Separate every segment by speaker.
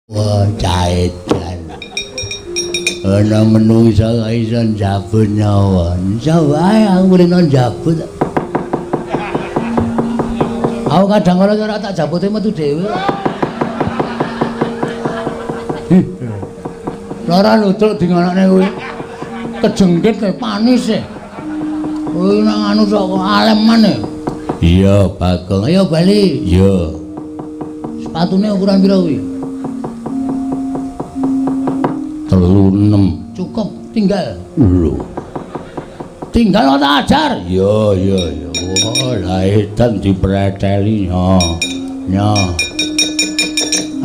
Speaker 1: Wah, caedan. Ana menungsa kok iso njabut nyawa. Iso wae aku rene njabut. Aku kadang kala ora tak jabute metu dhewe. Lara lutruk dingonokne kuwi. Kejengkit panis e. Kuwi nang anu sok aleman e. Iya, Bagong. Ayo bali. Iya. Sepatune ukuran pira kuwi? 36. Cukup tinggal. Lho. Tinggal tak ajar. Iya. Wah, lah edan dipreteli nyo.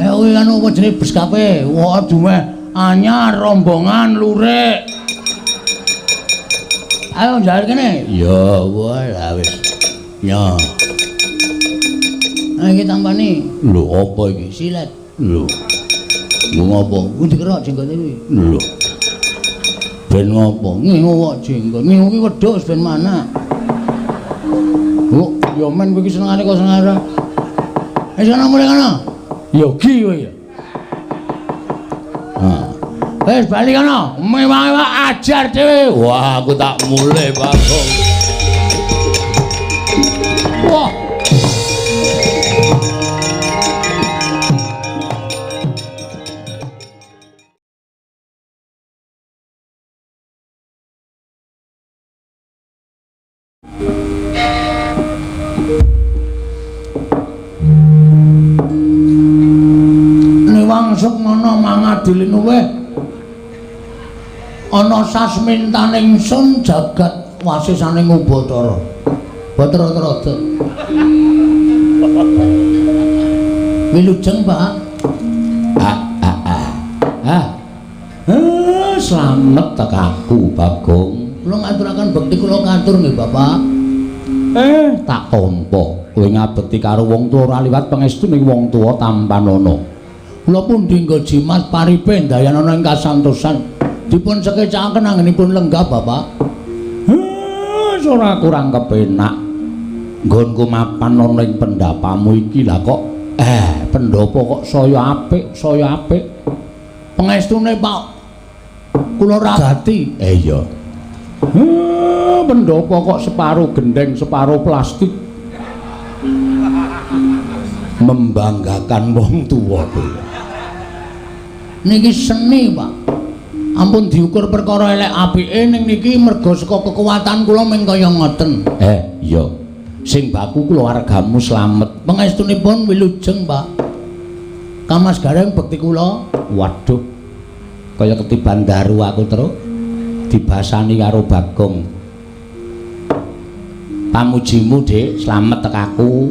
Speaker 1: Ayo kuwi anu apa jenenge bes kape. Wah, dumeh anyar rombongan lurik. Ayo njaluk kene. Iya, wah lah wis. Nyo. Ayo iki tampani. Lho, apa iki? Silet. Lho. Lho ngopo? Pundi kerok jenggote kuwi? Lho. Ben ngopo? Ngingu kok jenggot. Ngingu ki wedhus ben mana? Oh, ya men kowe iki senengane kok sengarang. Sono mulih kana. Yogi kowe ya. Wis bali kana. Mewah ajar dhewe. Wah, aku tak mulih, Bagong. Wah. Niwangsuk ngono mangadilin weh. Ana sasmintaning sun jagat wasisaning Ubatara. Batra-trata. Wilujeng, Pak. Slamet tekaku, Bagong. Kula ngaturaken bekti kula katur nggih, Bapak. Tak tampa kowe ngabekti karo wong tuwa ora liwat pangestu ning wong tuwa tampanana. Kula pun dinggo jimat paripe ndayanana ing kasantosan. Dipun sekecakaken anggenipun lenggah, Bapak. Ora kurang kepenak. Nggonku mapan ana ing pendapamu iki lah kok pendopo kok saya apik. Pangestune, Pak. Kula ragati. Iya. Pendopo kok separuh gendeng, separuh plastik. Membanggakan wong tuwa kuwi. Niki seni, Pak. Ampun diukur perkara elek apike ning niki merga saka kekuatan kula ming kaya ngoten. Iya. Sing baku kula wargamu slamet. Pangestunipun wilujeng, Pak. Kamas gareng bekti kula. Waduh. Kaya ketiban daru aku terus dibasani karo Bagong. Pamujimu, Dik, slamet tekaku.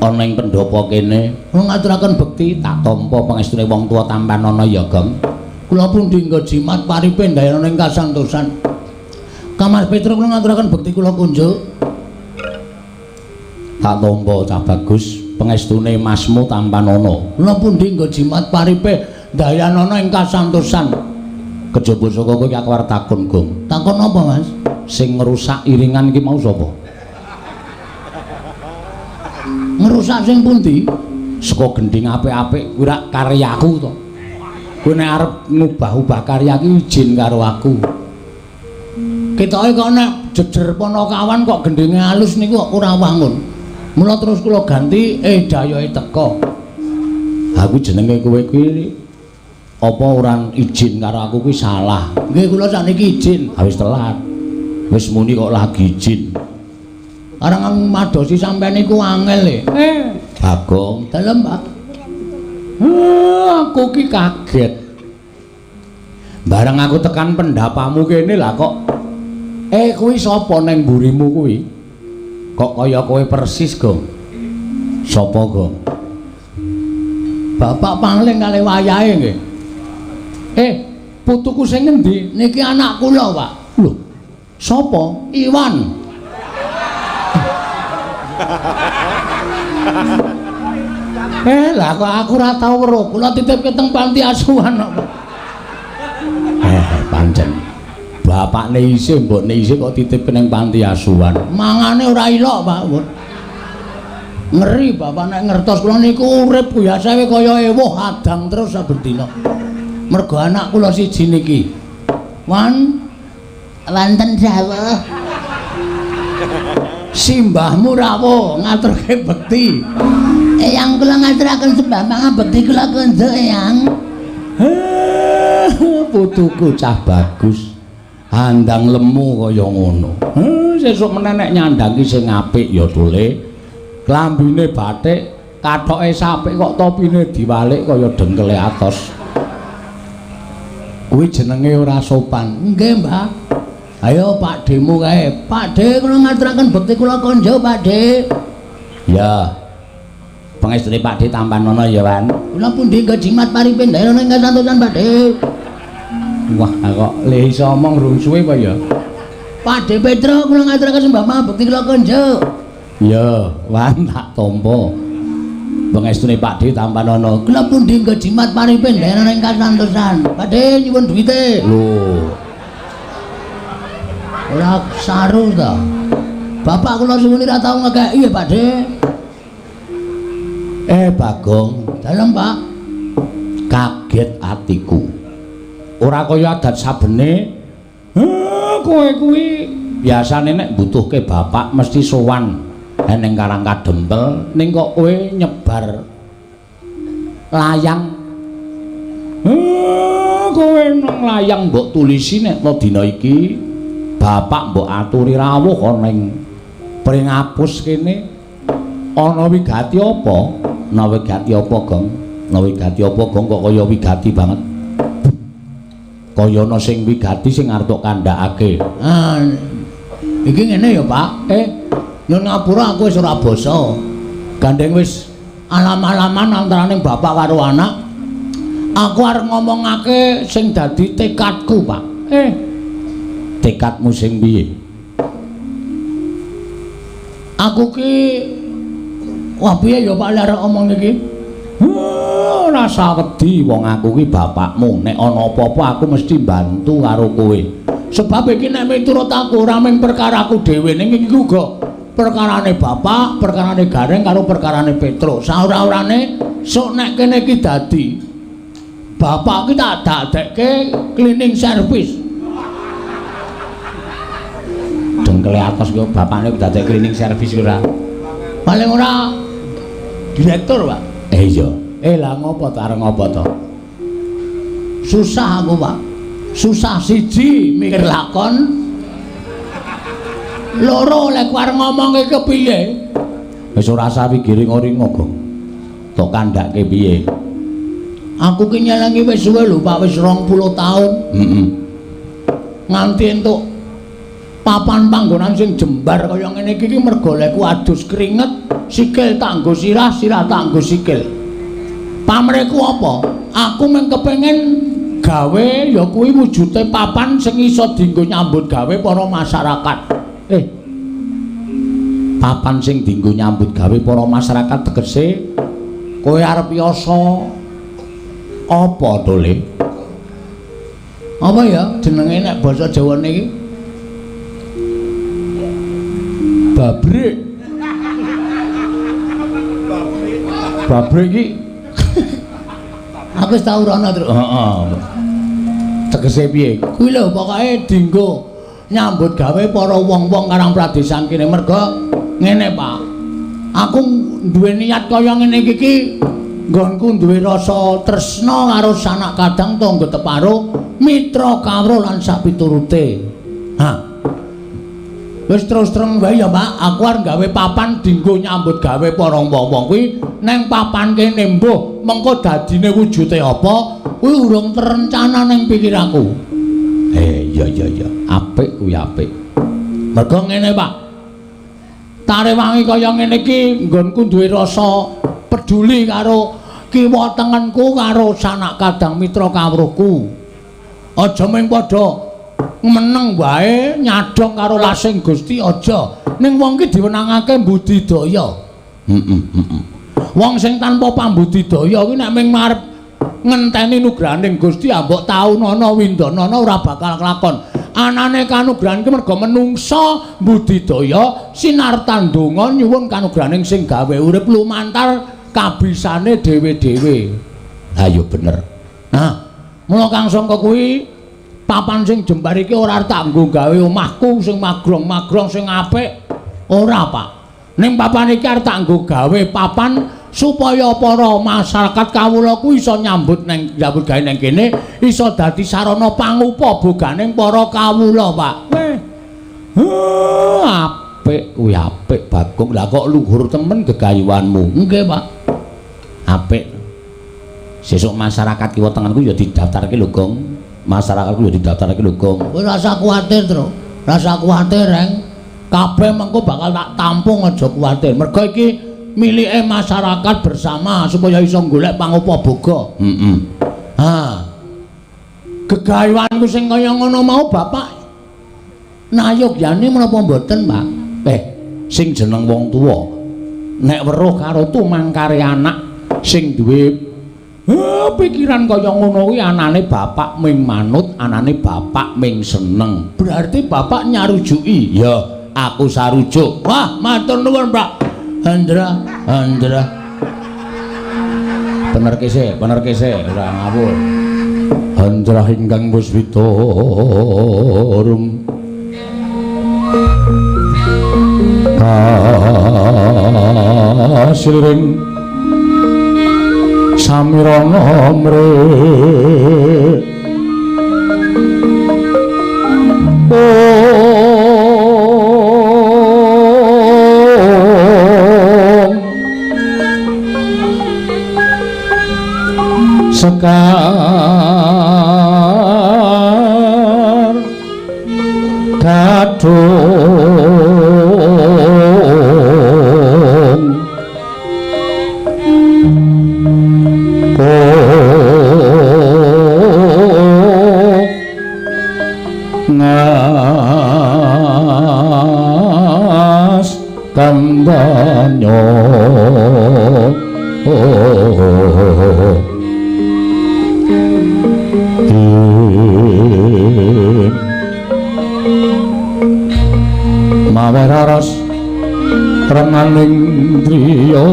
Speaker 1: Ana ing pendopo kene. Kula ngaturaken bekti tak tampa pangestune wong tuwa tampanana ya, Gong. Kula pun dinggo jimat paripe ndayanana ing kasantosan. Kamas Petruk kula ngaturaken bekti kula kunjuk. Tak tampa cah bagus pangestune Masmu tampanana. Kula pun dinggo jimat paripe ndayanana ing kasantosan. Kejaba saka kowe iki aku arep takon, Gong. Takon apa, Mas? Sing ngrusak iringan iki mau sapa? Ngerusak sing pundi? Saka gending apik-apik kuwi rak karyaku to. Kowe nek arep ngubah-ubah karya iki izin karo aku. Ketoke kok nek jejer Panakawan kok gendinge alus niku kok ora wangun. Mula terus kula ganti dayoe teka. Aku jenenge kowe kuwi apa ora izin karo aku kuwi salah. Nggih kula sakniki izin. Wis telat. Wis muni kok lagi izin. Arang madosi sampean niku angel e. Bagong, dalem, Pak. Aku ki kaget. Bareng aku tekan pendapamu kene lah kok kuwi sapa neng mburimu kuwi? Kok kaya kowe persis, Gong? Sapa, Gong? Bapak Pangling kali wayahe nggih. Putuku sing endi? Niki anak kula, Pak. Lho. Sapa? Iwan. Lah kok aku ora tau weruh, kula titipke teng panti asuhan kok. Pancen. Bapakne isih, mbokne isih kok titipke ning panti asuhan. Mangane ora ilok, Pak. Ngeri bapak nek ngertos kula niku urip biasa wae kaya ewuh adang terus saben dina. Mergo anak kula siji niki. Wonten dawuh. Simbahmu rawuh ngaturke bekti. Eyang kula ngaturaken sembah pangabekti kula kandha Eyang. Putuku cah bagus. Handang lemu kaya ngono. Sesuk meneh nek nyandangi sing apik ya Dole. Klambine batik, kathoke sapik kok topine diwalik kaya dengkele atos. Kuwi jenenge ora sopan. Nggih, Mbah. Ayo Pak Demu kae. Pak De kula ngaturaken bekti kula konjo, Pak De. Ya. Pangestune Pak De Tampanono ya, Wan. Kula pundi nggo jimat paripin daerah ing kasantosan, Pak De. Wah, kok le iso omong rung suwe apa ya? Pak De Petro kula ngaturaken sembah bekti kula konjo. Ya, wan tak tampa. Pangestune Pak De Tampanono. Kula pundi nggo jimat paripin daerah ing kasantosan. Pak De nyuwun duwite. Lho. Ora saru ta. Bapak kula suwun ora tau ngekeki ya, Pak De. Bagong, dalem, Pak. Kaget atiku. Ora kaya adat sabene. Kowe kuwi biasane nek butuhke bapak mesti sowan ning Karangkadempel, ning kok kowe nyebar layang. Kowe nang layang mbok tulisi nek dina iki bapak mbok aturi rawuh ana ning Pringapus kene. Ana wigati apa? Ana wigati apa, Gong? Ana wigati apa, Gong, kok kaya wigati banget? Kaya ana sing wigati sing arep kandhakake. Iki ngene ya, Pak. Nyun ngapura aku wis ora basa. Gandeng wis alam-alaman antaraning bapak karo anak. Aku arep ngomongake sing dadi tekadku, Pak. Tekadmu sing piye? Aku ki wah piye ya Pak arep ngomong iki? Ora sawedi wong aku ki bapakmu. Nek ana apa-apa aku mesti bantu karo kowe. Sebab iki nek miturut aku ora mung perkaraku dhewe ning iki uga perkarane bapak, perkarane Gareng karo perkarane Petro. Saora-orane sok nek kene iki dadi bapak ki tak dadekke cleaning service. Dengkele atos kok bapakne dadekke cleaning service ora. Paling ora direktur, Pak. Iya. Lah ngopo to arep ngopo to? Susah aku, Pak. Susah siji mikir lakon. Loro lek arep ngomongke kepiye? Wis ora usah pikiri ngoringo, Gong. Tok kandhake piye? Aku ki nyelengi wis suwe lho, Pak, wis 20 taun. Nganti entuk papan panggonan sing jembar kaya ngene iki mergo lekku adus keringet, sikil tak nggo sirah, sirah tak nggo sikil. Pamreku apa? Aku mung kepengin gawe ya kuwi wujude papan sing iso dienggo nyambut gawe para masyarakat. Papan sing dienggo nyambut gawe para masyarakat tegese kowe arep yasa apa, Dole? Apa ya jenenge nek basa Jawane iki? Babrik. Babrik iki aku wis tau rono terus. Heeh. Tegese piye? Kuwi lho pokoke dienggo nyambut gawe para wong-wong Karang Pradesan kene merga ngene, Pak. Aku duwe niat kaya ngene iki nggonku duwe rasa tresna karo sanak kadang tangga teparo, mitra kawruh lan sapiturute. Wis terus terang wae ya, Pak. Aku arep gawe papan dienggo nyambut gawe para wong-wong kuwi neng papan kene mbuh mengko dadine wujude apa kuwi urung terencana ning pikiranku. Iya. Apik kuwi apik. Mergo ngene, Pak. Tarewangi kaya ngene iki nggonku duwe rasa peduli karo kiwa tengenku karo sanak kadang mitra kawruhku. Aja mung padha meneng wae nyadong karo lasing Gusti aja. Ning wong ki diwenangake budidaya. Wong sing tanpa pambudidaya kuwi nek mung arep ngenteni nugraning Gusti ambok taunana windanana ora bakal kelakon. anane kanugrahan iki merga menungsa budidaya sinartan donga nyuwun kanugrahaning sing gawe urip lumantar kabisane dhewe-dhewe. Ha yo bener. Nah, mula Kang Sangka kuwi papan sing jembar iki ora tak nggo gawe omahku sing magrong-magrong sing apik. Ora, Pak. Ning papan iki arep tak nggo gawe papan supaya para masyarakat kawula ku iso nyambut gawe nang kene iso dadi sarana pangupaboganing para kawula, Pak. Apik kuwi apik Bagong. Lah kok luhur temen gegayuhanmu. Nggih, Pak. Apik. Sesuk masyarakat kiwa tengenku ya didaftarke lho, Gong. Masyarakatku ya didaftarke lho, Gong. Kowe ora usah kuwatir, Tru. Ora usah kuwatir, Reng. Kabeh mengko bakal tak tampung aja kuwatir. Mergo iki milike masyarakat bersama supaya iso golek pangupaboga. Ha. Gegayuhanku sing kaya ngono mau Bapak nayogyane menapa mboten, Pak? Sing jeneng wong tuwa nek weruh karo tumangkare anak sing duwe pikiran kaya ngono kuwi anane bapak ming manut, anane bapak ming seneng. Berarti bapak nyarujuki. Ya, aku sarujuk. Wah, matur nuwun, Pak. Andra. Bener kese, ora ngawur. Andra ingkang puswita rum. Kasiring samirana mre. Sekar gadung ngas kandanyo maweraras renganing driya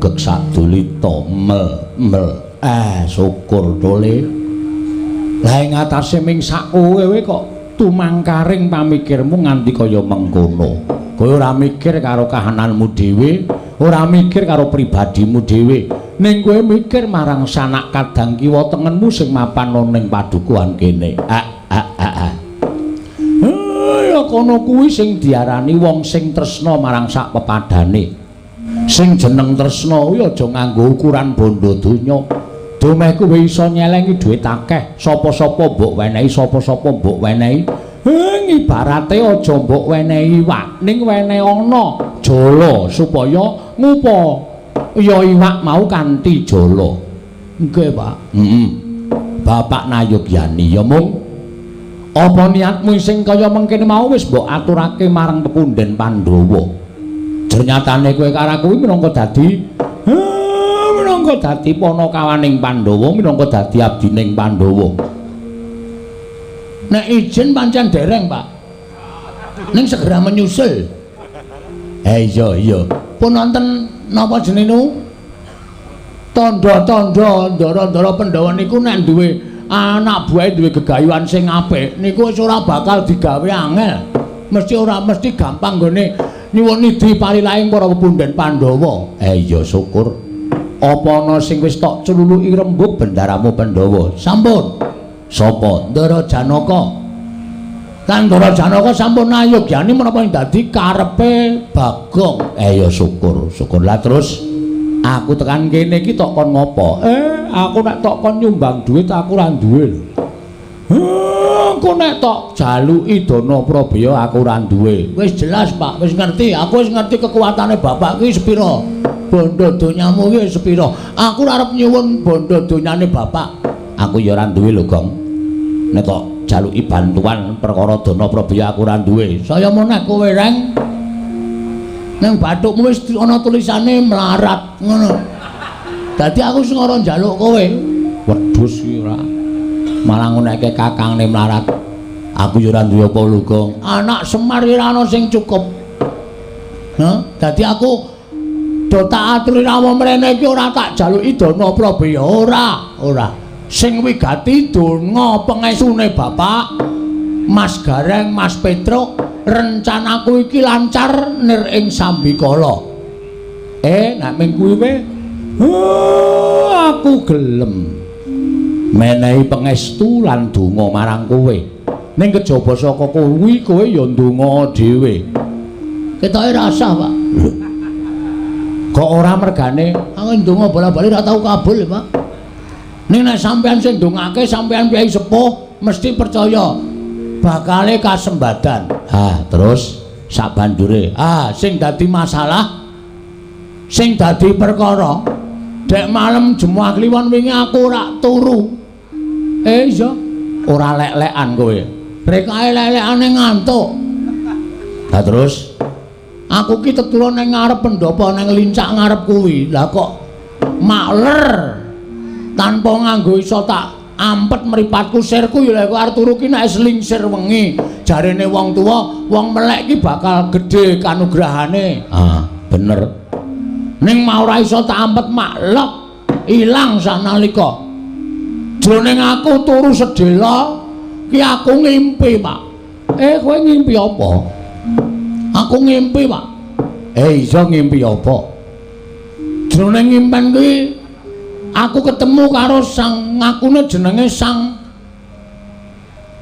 Speaker 1: gek sadulita mel syukur dole. Lah ing atase ming sak kowe kok tumangkaring pamikirmu nganti kaya mengkono. Kowe ora mikir karo kahananmu dhewe, ora mikir karo pribadimu dhewe, ning kowe mikir marang sanak kadang kiwa tengenmu sing mapan ning padukuhan kene. Ya kono kuwi sing diarani wong sing tresna marang sak pepadane. Sing jeneng tresna kuwi aja nganggo ukuran bondo donya. Domeh kowe iso nyelengi dhuwit akeh, sapa-sapa mbok wenehi, sapa-sapa mbok wenehi. Ibarate aja mbok wenehi iwak, ning wenehi ana jala supaya ngupa ya iwak mau kanthi jala. Nggih, Pak. Bapak Nayogyani ya mung apa niatmu sing kaya mengkene mau wis mbok aturake marang pepunden Pandhawa. Ternyatane kowe karo kuwi minangka dadi panakawaning Pandhawa, minangka dadi abdining Pandhawa. Nek izin pancen dereng, Pak. Ning segera menyusul. Iya. Pun wonten napa jenenge? Tandha-tandha ndara-ndara Pandhawa niku nek duwe anak buahe duwe gegayuhan sing apik, niku wis ora bakal digawe angel. Mesti gampang nggone nyuwun idhi parilaing para pepunden Pandhawa. Iya syukur. Apa ana sing wis tok cululuki rembug bendaramu Pandhawa? Sampun. Sapa? Ndara Janaka. Kan Ndara Janaka sampun nayogyani menapa ing dadi karepe Bagong. Iya syukur. Lah terus Aku tekan kene iki tok kon ngopo? Aku nek tok kon nyumbang duit aku ora duwe lho. Aku nek tok jaluki dana Prabaya aku ora duwe. Wis jelas, Pak, wis ngerti. Aku wis ngerti kekuatane bapak ki sepira. Bondo donyamu ki sepira. Aku arep nyuwun bondo donyane bapak. Aku ya ora duwe lho, Gong. Nek tok jaluki bantuan perkara dana Prabaya aku ora duwe. Saya meneh kowe reng. Nang bathukmu wis ana tulisane melarat ngono. Dadi aku sing ora njaluk kowe. Wedhus iki ora. Malah nguneke kakangne melarat. Aku ya ora duwe apa lho, Gong. Anak Semar ora ana sing cukup. Dadi aku do tak aturi rawuh mrene iki ora tak jaluki dana Prabaya, ora. Sing wigati donga pengesune bapak Mas Gareng, Mas Petruk, rencanaku iki lancar nir ing Sambikala. Nek ming kuwi aku gelem menehi pangestu lan donga marang kowe. Ning kejaba saka kuwi kowe ya ndonga dhewe. Ketoke rasah, Pak. Kok ora mergane aku ndonga bola-bali ora tau kabul, Pak. Ning nek sampean sing ndongake sampean piyai sepuh mesti percaya bakale kasembadan. Terus sak bandure. Sing dadi masalah sing dadi perkara dek malam Jemuah Kliwon wingi aku ora turu. Iya, ora lek-lekan kowe. Rekae lek-lekane ngantuk. Terus aku ki tetula ning ngarep pendopo ning lincak ngarep kuwi. Lah kok makler tanpa nganggo iso tak ampet mripatku sirku ya lek arep turu ki nek slingsir wengi jarene wong tuwa wong melek ki bakal gedhe kanugrahane. Bener. Ning mau ora iso tak ampet maklek ilang sanalika. Jroning aku turu sedhela ki aku ngimpi, Pak. Kowe ngimpi apa? Aku ngimpi, Pak. Iso ngimpi apa? Jroning ngimpen kuwi aku ketemu karo sang ngakune jenenge Sang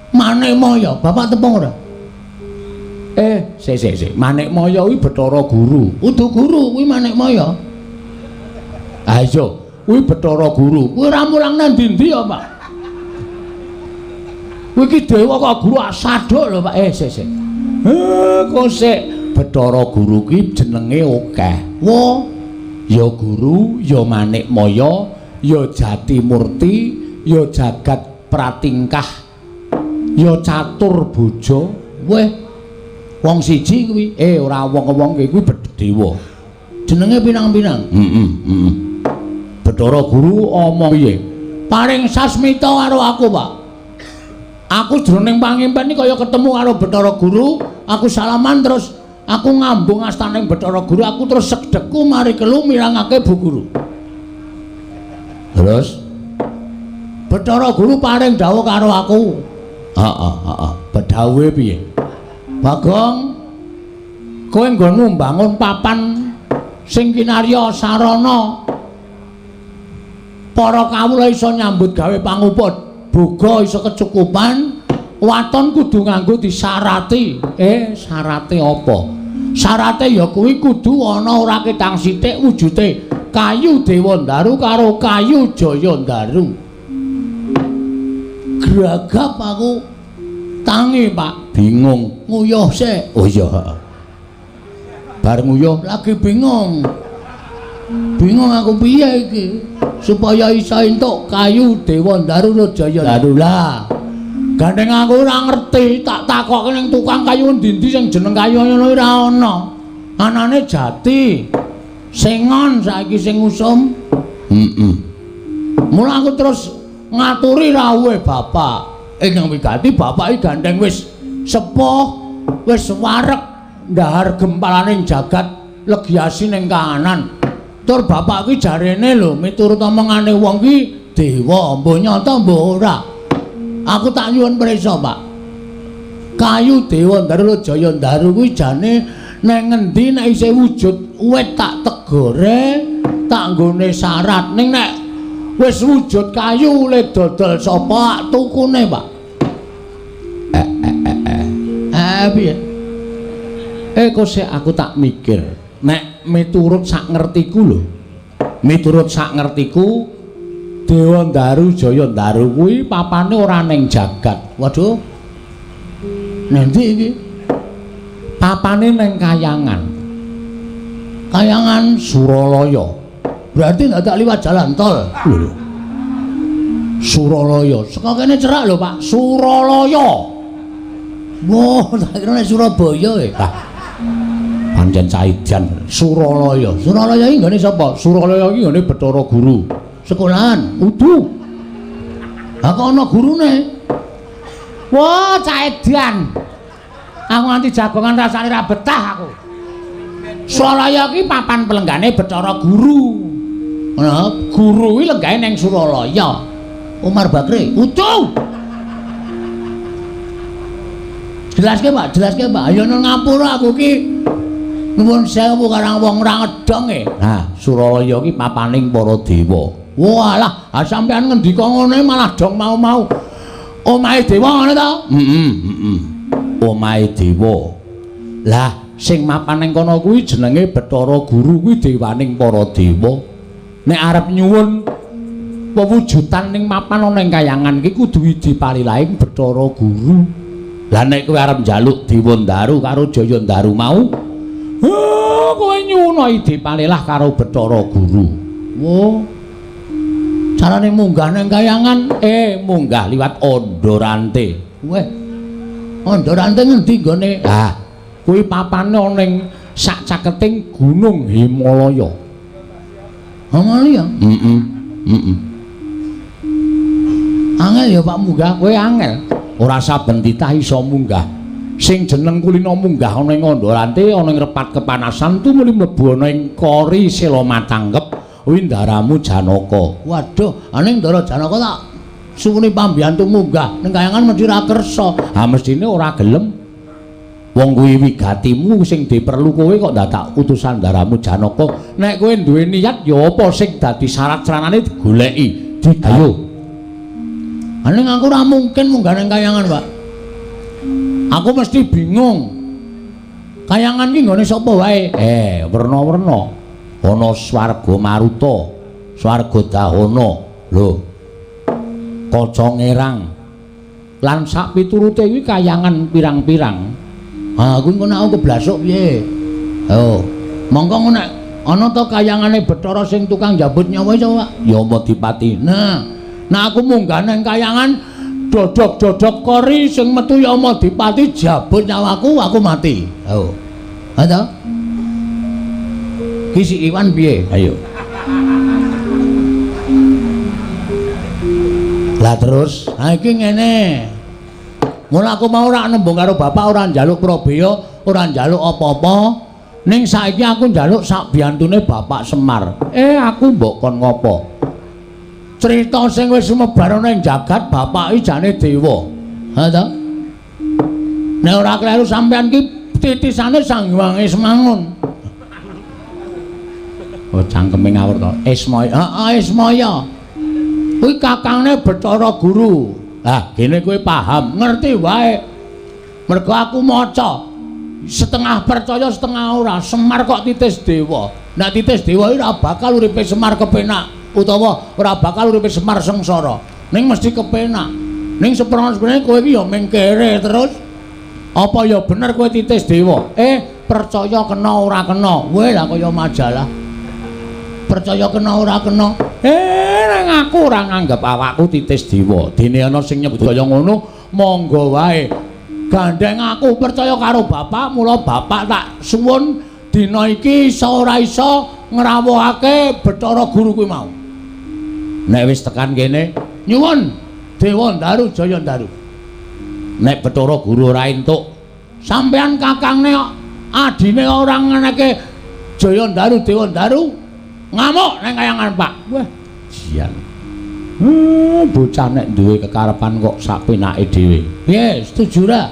Speaker 1: Manikmaya. Bapak tepung ora? Sik. Manikmaya kuwi Bathara Guru. Udu guru kuwi Manikmaya. Iya, kuwi Bathara Guru. Kuwi ora mulang nang ndi-ndi ya, Pak? Kuwi iki dewa kok guru asaduk lho, Pak. Sik. Kok sik Bathara Guru kuwi jenenge akeh. Wo, ya guru, ya Manikmaya, ya Jatimurti, ya Jagat Pratingkah, ya Catur Boja. Weh, wong siji kuwi. Ora wong-wong kuwi dewa. Jenenge pinang-pinang. Bathara Guru omong piye? Paring sasmita karo aku, Pak. Aku jroning pangimpen iki kaya ketemu karo Bathara Guru, aku salaman terus aku ngambung astaning Bathara Guru, aku terus segdeku mari kelu mirangake Bu Guru. Terus Bathara Guru paring dawuh karo aku. Bedhawuhe piye? Bagong, kowe nggonmu mbangun papan sing kinarya sarana para kawula iso nyambut gawe panguput, boga iso kecukupan, waton kudu nganggo disarati. Sarate apa? Sarate ya kuwi kudu ana ora ketang sithik wujude kayu Dewandaru karo kayu Jayandaru. Gragap aku tangi, Pak. Bingung. Nguyuh sik. Oh iya. Bar nguyuh lagi bingung. Bingung aku piye iki supaya iso entuk kayu Dewandaru karo Jayandaru. Lah gandeng aku ora ngerti, tak takokke ning tukang kayu endi-endi sing jeneng kayu ngono ora ana. Anane jati. Sengon saiki sing usum. Mula aku terus ngaturi rawuhe bapak. Ingkang wigati bapak iki gandeng wis sepuh, wis wareg ndahar gempalaning jagat legiasi ning kahanan. Tur bapak iki jarene lho miturut omongane wong ki dewa, mbok nyata mbok ora. Aku tak nyuwun prisa, Pak. Kayu Dewandaru Jayandaru kuwi jane neng ngendi nek isih wujud wit tak tegore, tak nggone syarat. Ning nek wis wujud kayu le dodol sapa tukune, Pak? Piye? Kok sik aku tak mikir, nek miturut sak ngertiku lho. Miturut sak ngertiku Dewa Ndaru Jaya Ndaru kuwi papane ora ning jagat. Waduh. Nanti iki papane ning Kayangan. Kayangan Suralaya. Berarti ndak liwat jalan tol. Lho. Suralaya. Saka kene cerak lho, Pak. Suralaya. Wah, tak kira nek Surabaya e. Pancen caidan Suralaya. Suralaya iki nggone sapa? Suralaya iki nggone Bathara Guru. Sekolahan, udu. Lah kok ana gurune? Wah, caidan. Aku nganti jagongan rasane ra betah aku. Suralaya iki papan pelenggane Bathara Guru. Nah, guru kuwi lenggane ning Suralaya. Umar Bakri, utuh. Jelaske, Pak, ayo nang ngapura aku ki. Nuwun sewu karang wong ora ngedong e. Nah, Suralaya ki papaning para dewa. Walah, sampean ngendika ngene malah dong mau-mau. Omahe dewa ngono to? Omahe dewa. Lah, sing mapan ning kono kuwi jenenge Bathara Guru kuwi dewaning para dewa. Nek arep nyuwun pewujudan ning mapan ana ing Kayangan iki kudu dipalilaing Bathara Guru. Lah nek kowe arep njaluk Dewa Ndaru karo Jaya Ndaru mau, kowe nyuwun dipalilah karo Bathara Guru. Wo. Carane munggah ning Kayangan, munggah liwat Andorante. Weh. Andorante ngendi gone? Ah, kuwi papane ana ning sak caketing Gunung Himalaya. Himalaya? Angel ya Pak munggah, kowe angel. Ora saben titah iso munggah. Sing jeneng kulina munggah ana ing Andorante, ana ing repat kepanasan tu muli mlebu ana ing Kori Sela Matanggep. Kuwi Ndaramu Janaka. Waduh, aning Ndara Janaka tak suwune pambiyantu munggah ning Kayangan mesti ra kersa. Ha mestine ora gelem. Wong kuwi wigatimu sing diperlu kowe kok dadak utusan Ndaramu Janaka. Nek kowe duwe niat ya apa sing dadi syarat ceranane digoleki, digayo. Aning aku ora mungkin munggah ning Kayangan, Pak. Aku mesti bingung. Kayangan ki nggone sapa wae? Werna-werna. Ana swarga Maruta, swarga Dahana, lho. Kaca Ngerang. Lan sak piturute kuwi Kayangan pirang-pirang. Ha, kuwi ngono aku keblasuk piye? Oh, monggo nek ana ta Kayangane Bathara sing tukang njabut nyawa iso, Pak? Ya Madipati. Nah aku munggah nang Kayangan dodok-dodok Kori sing metu ya Madipati jabut nyawaku, aku mati. Oh. Ha ta? Ki si Iwan piye? Ayo. Lah terus, ha iki ngene. Mun aku mau ora nembung karo bapak ora njaluk Prabeya, ora njaluk apa-apa. Ning saiki aku njaluk sak biyantune Bapak Semar. Aku mbok kon ngopo? Crita sing wis sumebar ana ing jagat bapak iki jane dewa. Ha ta? Nek ora kleru sampean ki titisane Sang Hyang Ismangun. Oh cangkeme ngawur to. Ismaya. Heeh, Ismaya. Kuwi kakangne Bathara Guru. Lah, kene kowe paham, ngerti wae. Mergo aku maca setengah percaya setengah ora. Semar kok titis dewa. Nek titis dewa iki ora bakal uripe Semar kepenak utawa ora bakal uripe Semar sengsara. Ning mesti kepenak. Ning seprene kowe iki ya mengkere terus. Apa ya bener kowe titis dewa? Percaya kena ora kena. Weh lah kaya majalah. Percaya kena ora kena. Nang aku ora nganggep awakku titis dewa. Dene ana sing nyebut kaya ngono, monggo wae. Gandeng aku percaya karo bapak, mula bapak tak suwun dina iki iso ora iso ngrawuhake Bathara Guru kuwi mau. Nek wis tekan kene, nyuwun Dewa Ndaru Jaya Ndaru. Nek Bathara Guru ora entuk, sampean kakangne adine ora ngeneke Jaya Ndaru Dewa Ndaru. Ngamuk nang Kayangan, Pak. Wah, jian. Bocah nek duwe kekarepan kok sak penake dhewe. Piye, setuju ra?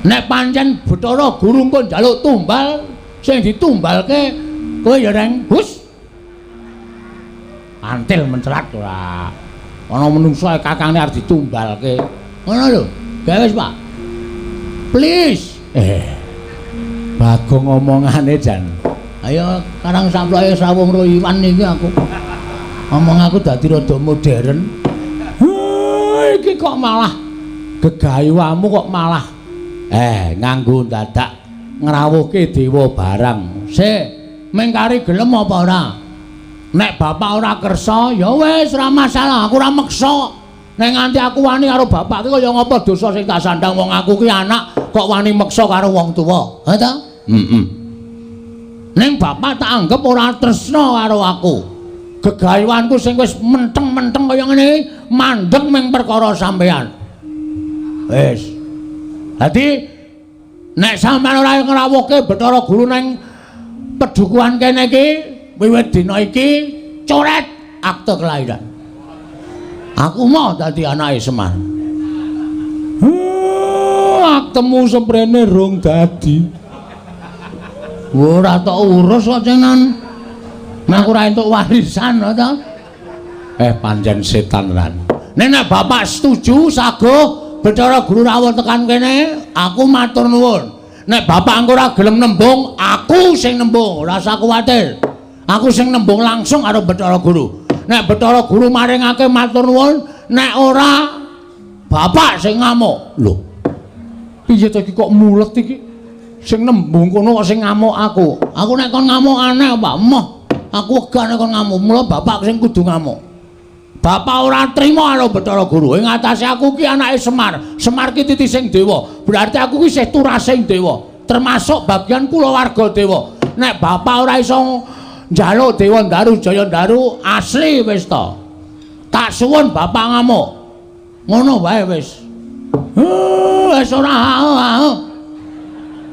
Speaker 1: Nek pancen Bathara Guru pun njaluk tumbal, sing ditumbalke kowe ya reng Gus. Antil mencelat ora. Ana menungso kakangne arep ditumbalke. Ngono lho. Gawe wis, Pak. Please. Bagong omongane jan. Ayo karang samploke sawung ro iwan iki aku. Ngomong aku dadi rada modern. Iki kok malah gegayamu kok malah nganggo dadak ngrawuhke dewa barang. Mengkari gelem apa ora? Nek bapak ora kersa ya wis ora masalah, aku ora meksa. Nek nganti aku wani karo bapak ki kaya ngapa dosa sing tak sandang wong aku ki anak kok wani meksa karo wong tuwa. Ha ta? Ning bapak tak anggap ora tresna karo aku. Gegayawanku sing wis menteng-menteng kaya ngene mandeg ming perkara sampean. Wis. Dadi nek sampean ora ngrawuhke Bathara Guru ning pedukuhan kene iki wiwit dina iki coret akte kelahiran. Aku mau dadi anake Semar. Aktemu semprene rong dadi. Ora tok urus kok cenan. Nek ora entuk warisan to. Pancen setan ran. Nek bapak setuju saguh Bathara Guru rawuh tekan kene, aku matur nuwun. Nek bapak engko ora gelem nembung, aku sing nembung, ora usah kuwatir. Aku sing nembung langsung karo Bathara Guru. Nek Bathara Guru maringake matur nuwun, nek ora bapak sing ngamuk. Lho. Piye to iki kok mulet iki? Sing nembung kono kok sing ngamuk aku. Aku nek kon ngamuk aneh Pak, emoh. Aku wegah nek kon ngamuk, mula bapak sing kudu ngamuk. Bapak ora trima karo Bathara Guru. Ing atase aku ki anake Semar. Semar ki titi sing dewa. Berarti aku ki isih turasing dewa, termasuk bagian kulawarga dewa. Nek bapak ora iso njaluk Dewa Ndaru Jaya Ndaru asli wis to. Tak suwun bapak ngamuk. Ngono wae wis. Wis ora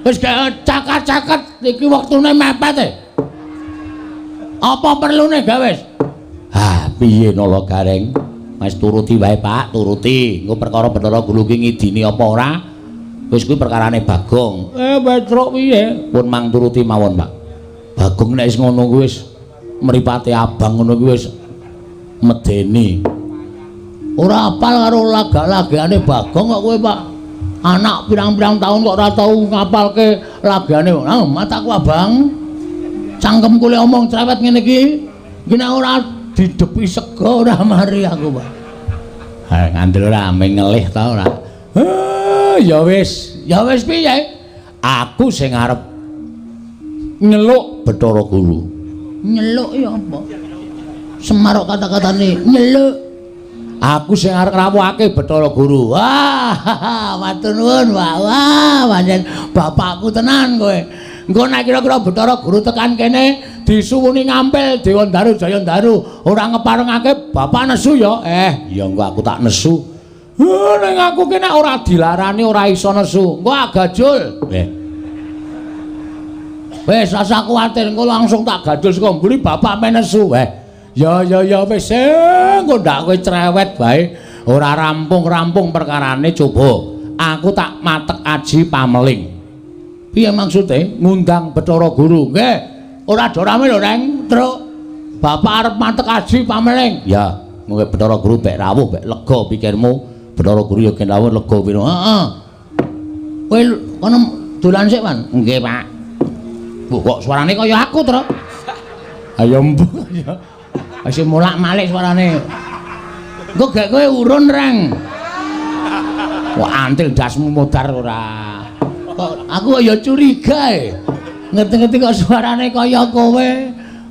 Speaker 1: wis cakat-cakat iki wektune mepet. Apa perlune gawe? Piye Nala Gareng? Wis turuti wae Pak, turuti. Engko perkara Bathara Guru ki ngidini apa ora? Wis kuwi perkarane Bagong. Petruk piye? Pun mang turuti mawon, Pak. Bagong nek wis ngono kuwi wis mripate abang ngono kuwi wis medeni. Ora apal karo laga-lagane Bagong kok kowe, Pak. Anak pirang-pirang tahun kok ora tau ngapalke lagane. Nah, mataku abang. Cangkemku le omong cerewet ngene iki. Iki nek ora didepi sego ora mari aku, Pak. Ngandel ora ming ngelih ta ora. Ya wis piye? Aku sing arep nyeluk Bathara Guru. Nyeluk ya apa? Semar kata-katane nyeluk. Aku sing arep ngrawuhake Bathara Guru. Wah, matur nuwun, Pak. Wah, pancen bapakku tenan kowe. Engko nek kira-kira Bathara Guru tekan kene disuwuni ngampil Dewa Ndaru Jaya Ndaru ora ngeparengake bapak nesu ya. Ya engko aku tak nesu. Ning aku ki nek ora dilarani ora iso nesu. Engko agajul. Wis asa kuwatir engko langsung tak gadul saka mburi bapak men nesu. Ya wis engko ndak kowe cerewet bae. Ora rampung-rampung perkarane coba. Aku tak matek aji pameling. Piye maksude ngundang Bathara Guru? Nggih. Ora dorame lho, Reng. Truk. Bapak arep matek aji pameling. Ya, mengko Bathara Guru bek rawuh, bek lega pikirmu. Bathara Guru ya gen rawuh lega piro. Heeh. Kowe kono dolan sik, Man? Nggih, Pak. Bu kok suarane kaya aku, Truk? Ayo mbok ya. Wis mulak-malik suarane. Engko gek kowe urun, Reng. Kok antil dasmu modar ora. Kok aku ya curiga ngerti-ngerti kok suarane kaya kowe.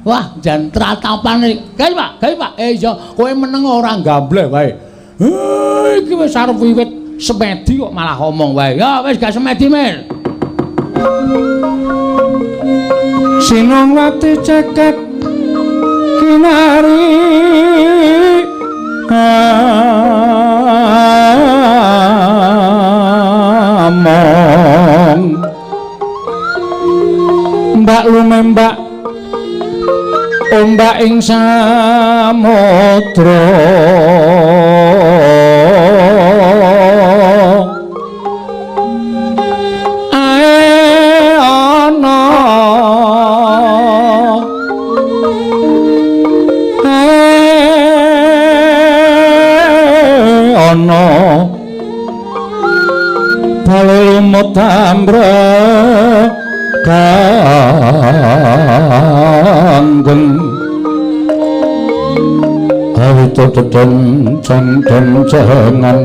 Speaker 1: Wah, jan tratapane. Gawe Pak. Ya kowe meneng ora gambleh wae. Iki wis arep wiwit semedi kok malah ngomong wae. Ya wis gak semedi, Mir. Sinongwati ceket kinari among mbak lumembak ombak ing samudra ana balulumut tambra teden jangan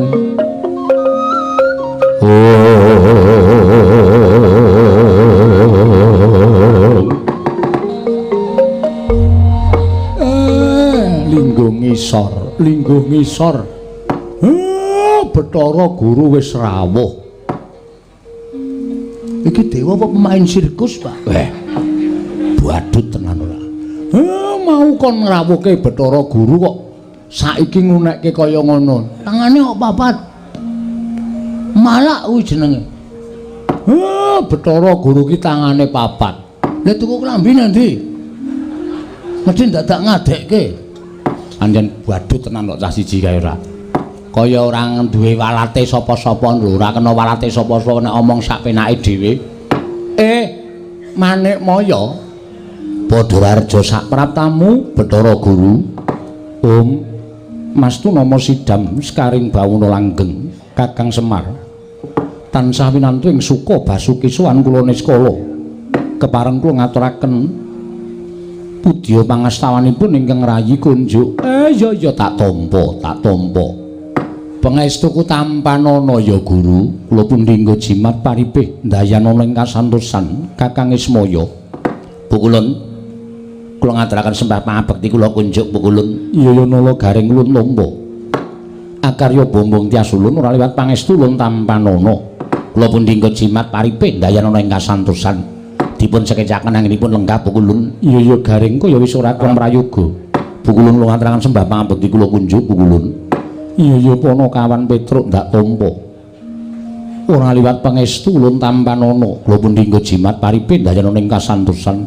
Speaker 1: linggo ngisor Bathara Guru wis rawuh iki dewa apa pemain sirkus Pak badut tenan ora mau kon ngrawuhke Bathara Guru kok saiki ngunekke kaya ngono tangane kok papat malak kuwi jenenge Bathara Guru ki tangane papat lha tuku klambi ndi mesti dadak ngadekke anjen badut tenan kok cah siji kae ora kaya ora duwe walate sapa-sapa lho ora kena walate sapa-sapa nek omong sak penake dhewe Manik Maya Padharjo sak praptamu Bathara Guru Om Mastu nama sidam sekaring bawuna langgeng Kakang Semar tansah winantu ing suka basuki sowan kula niskala kepareng kula ngaturaken pudya pangastawanipun ingkang rayi kunjuk ya tak tampa pangestuku tampanana ya Guru kula pundhingga jimat paripih ndayanana ing kasantosan Kakang Ismaya Pukulun kula ngaturaken sembah pangabekti kula kunjuk Pukulun iya nala garing ulun tampa akarya bombong tias ulun ora liwat pangestu ulun tampanana kula pundhingga jimat paripih ndayanana ing kasantosan dipun sekecaken anggenipun lenggah Pukulun iya garing kaya wis ora kurang prayoga Pukulun kula ngaturaken sembah pangabekti kula kunjuk Pukulun iya Panakawan Petruk ndak tampa ora liwat pangestu ulun tampanana kula pundhingga jimat paripih ndayanana ing kasantosan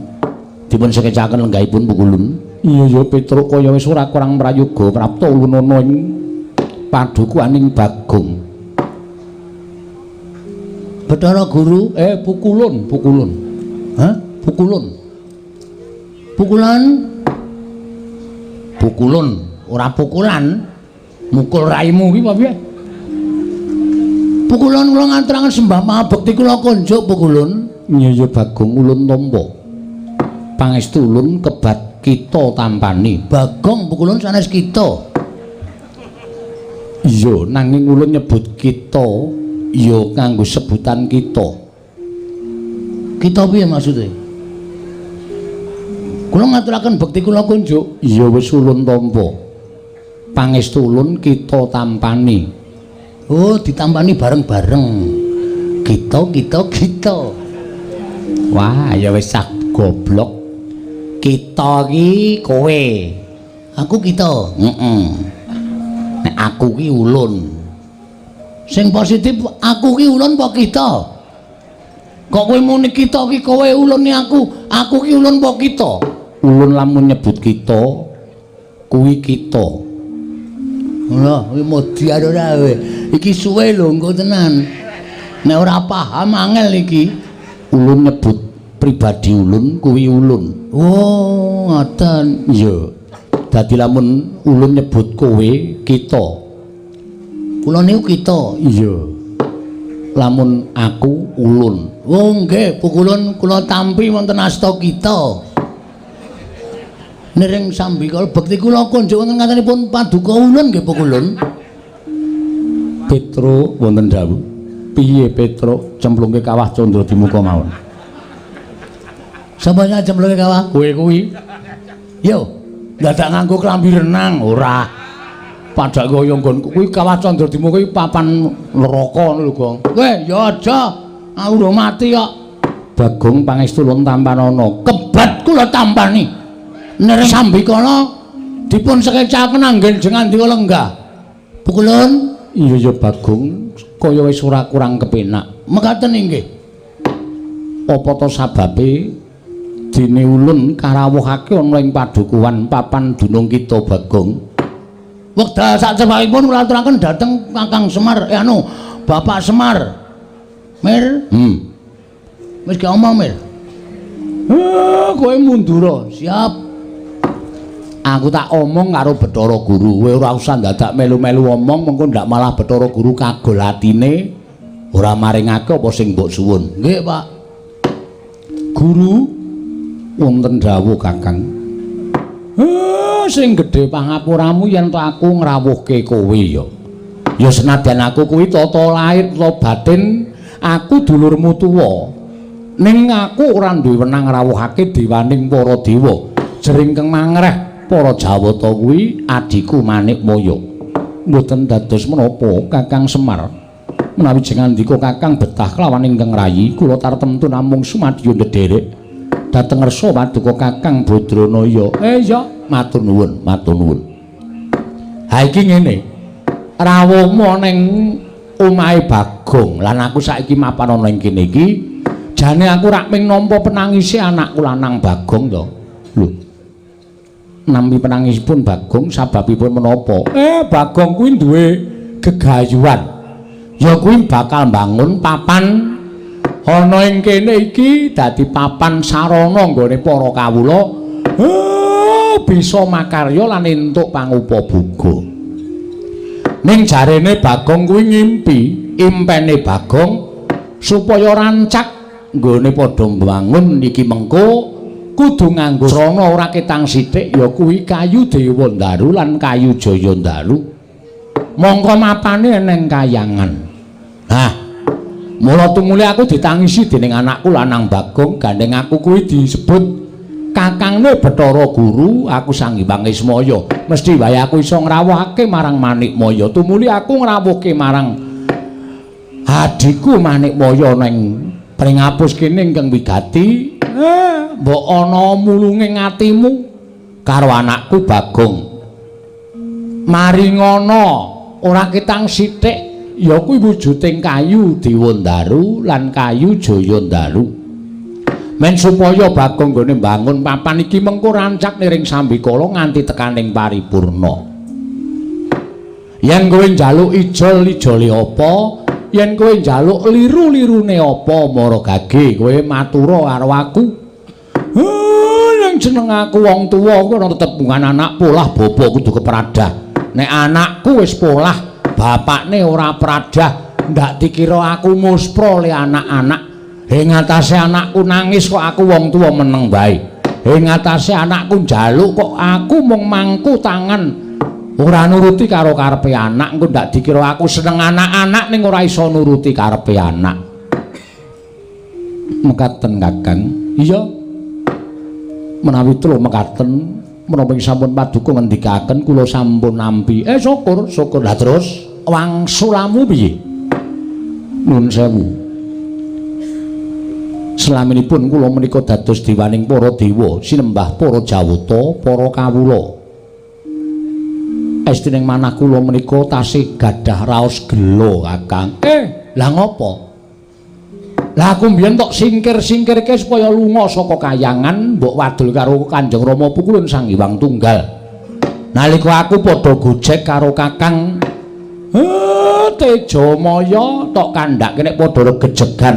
Speaker 1: dipun sekecaken lenggahipun Pukulun iya Petruk kaya wis ora kurang prayoga prapta ulun ana ing padukuaning Bagong Bathara Guru Pukulun Pukulun ora pukulan mukul raimu ki apa piye Pukulun kula ngaturaken sembah pangabekti kula kunjuk Pukulun iya Bagong ulun tampa pangestu ulun kebat kita tampani Bagong Pukulun sanes kita iya nanging ulun nyebut kita iya kanggo sebutan kita piye maksudnya kula ngaturaken bekti kula kunjuk iya wis ulun tampa pangestu ulun kita tampani oh ditampani bareng-bareng kita wah ya wis sak goblok kita ki kowe aku kita nek aku ki ulun sing positif aku ki ulun apa kita kok kowe muni kita ki kowe ulun ni aku ki ulun apa kita ulun lamun nyebut kita kuwi kita lha kuwi modi ora kowe iki suwe lho engko tenan nek ora paham angel iki ulun nyebut pribadi ulun kuwi ulun oh ngoten iya dadi lamun ulun nyebut kowe kita kula niku kita iya lamun aku ulun oh nggih Pukulun kula tampi wonten asta kita nering sambikala bekti kula kunjuk wonten ngatenipun paduka ulun nggih Pukulun Petruk wonten dawuh piye Petruk cemplungke kawah Candra Dimuka mawon sapa sing cemplungke kawah kowe kuwi yo dadak nganggo klambi renang ora padha kaya nggonku kuwi kawah Candra Dimuka iki papan neraka lho Gong kowe ya aja aku mati kok Bagong pangestu ulun tampanana kebat kula tampani nering sambikala dipun sekecaken anggen dika lenggah Pukulun iya Bagong kaya wis ora kurang kepenak mekaten inggih apa to sababe dene ulun karawuhake ana ing padukuhan papan dunung kita Bagong wekdal sacepakipun kula aturaken dhateng Kakang Semar Bapak Semar Mir wis gak omong Mir kowe mundur siap aku tak omong karo Bathara Guru kowe ora usah dadak melu-melu omong mengko ndak malah Bathara Guru kagol atine ora maringake apa sing mbok suwun nggih Pak Guru wonten dawuh Kakang sing gedhe pangapuramu yen to aku ngrawuhke kowe ya. Ya senadyan aku kuwi tata lair ta batin aku dulurmu tuwa. Ning aku ora duwe wenang ngrawuhake dewaning para dewa. Jering keng mangreh para Jawata kuwi adiku Manikmaya. Mboten dados menapa Kakang Semar. Menawi jengandika Kakang betah kelawan ingkang rayi kula tartemtu namung sumadya ndederek dhateng ngersa paduka Kakang Badranaya. Ya, matur nuwun, matur nuwun. Ha iki ngene. Rawuhmu ning omahe Bagong lan aku saiki mapan ana ing kene iki jane aku rak ming nampa penangise anakku lanang Bagong to. Lho. Nampi penangisipun Bagong sababipun menapa? Bagong kuwi duwe gegayuhan. Ya kuwi bakal mbangun papan ana ing kene iki dadi papan sarana nggone para kawula bisa makarya lan entuk pangupabuga. Ning jarene Bagong kuwi ngimpi, impene Bagong supaya rancak nggone padha mbangun iki mengko kudu nganggo srana ora ketang sithik ya kuwi kayu Dewandaru lan kayu Jayandaru. Mongko mapane eneng kayangan. Nah, mula tumuli aku ditangisi dening anakku lanang Bagong, gandeng aku kuwi disebut Kakangne Bathara Guru, aku Sang Hyang Ismaya. Mesti wae aku iso ngrawuhake marang Manikmaya. Tumuli aku ngrawuhke marang adiku Manikmaya ning pringapus kene ingkang wigati. Mbok ana mulunging atimu karo anakku Bagong. Maringana ora ketang sithik ya kuwi wujuding kayu Dewandaru lan kayu Jayandaru. Men supaya Bagong nggone mbangun papan iki mengko rancak niring sambikala nganti tekaning paripurna. Yen kowe njaluk ijol-ijole apa, yen kowe njaluk liru-lirune apa, mara gage kowe matura karo aku. Nang jeneng aku wong tuwa kuwi ora tetep bungan anak polah bapa kudu kepradah. Nek anakku wis polah, bapakne ora pradah, ndak dikira aku muspra le anak-anak. Ing atase anakku nangis kok aku wong tuwa meneng bae. Ing atase anakku njaluk kok aku mung mangku tangan. Ora nuruti karo karepe anak, engko ndak dikira aku seneng anak-anak ning ora iso nuruti karepe anak. Mekaten Kakang. Iya. Menawi telu mekaten menapa sampun paduka ngendikaken kula sampun nampi. Syukur, syukur. Lah terus wangsulamu piye? Nuwun sewu. Selaminipun kula menika dados dewaning para dewa, sinembah para Jawata, para kawula. Estuning manah kula menika tasih gadah raos gelo, Kakang. Lah ngopo? Lah aku mbiyen tok singkir-singkirke supaya lunga saka kayangan, mbok wadul karo Kanjeng Rama Pukulun Sang Hyang Tunggal. Nalika aku padha gojek karo Kakang Tejamaya tok kandhake nek padha regejegan.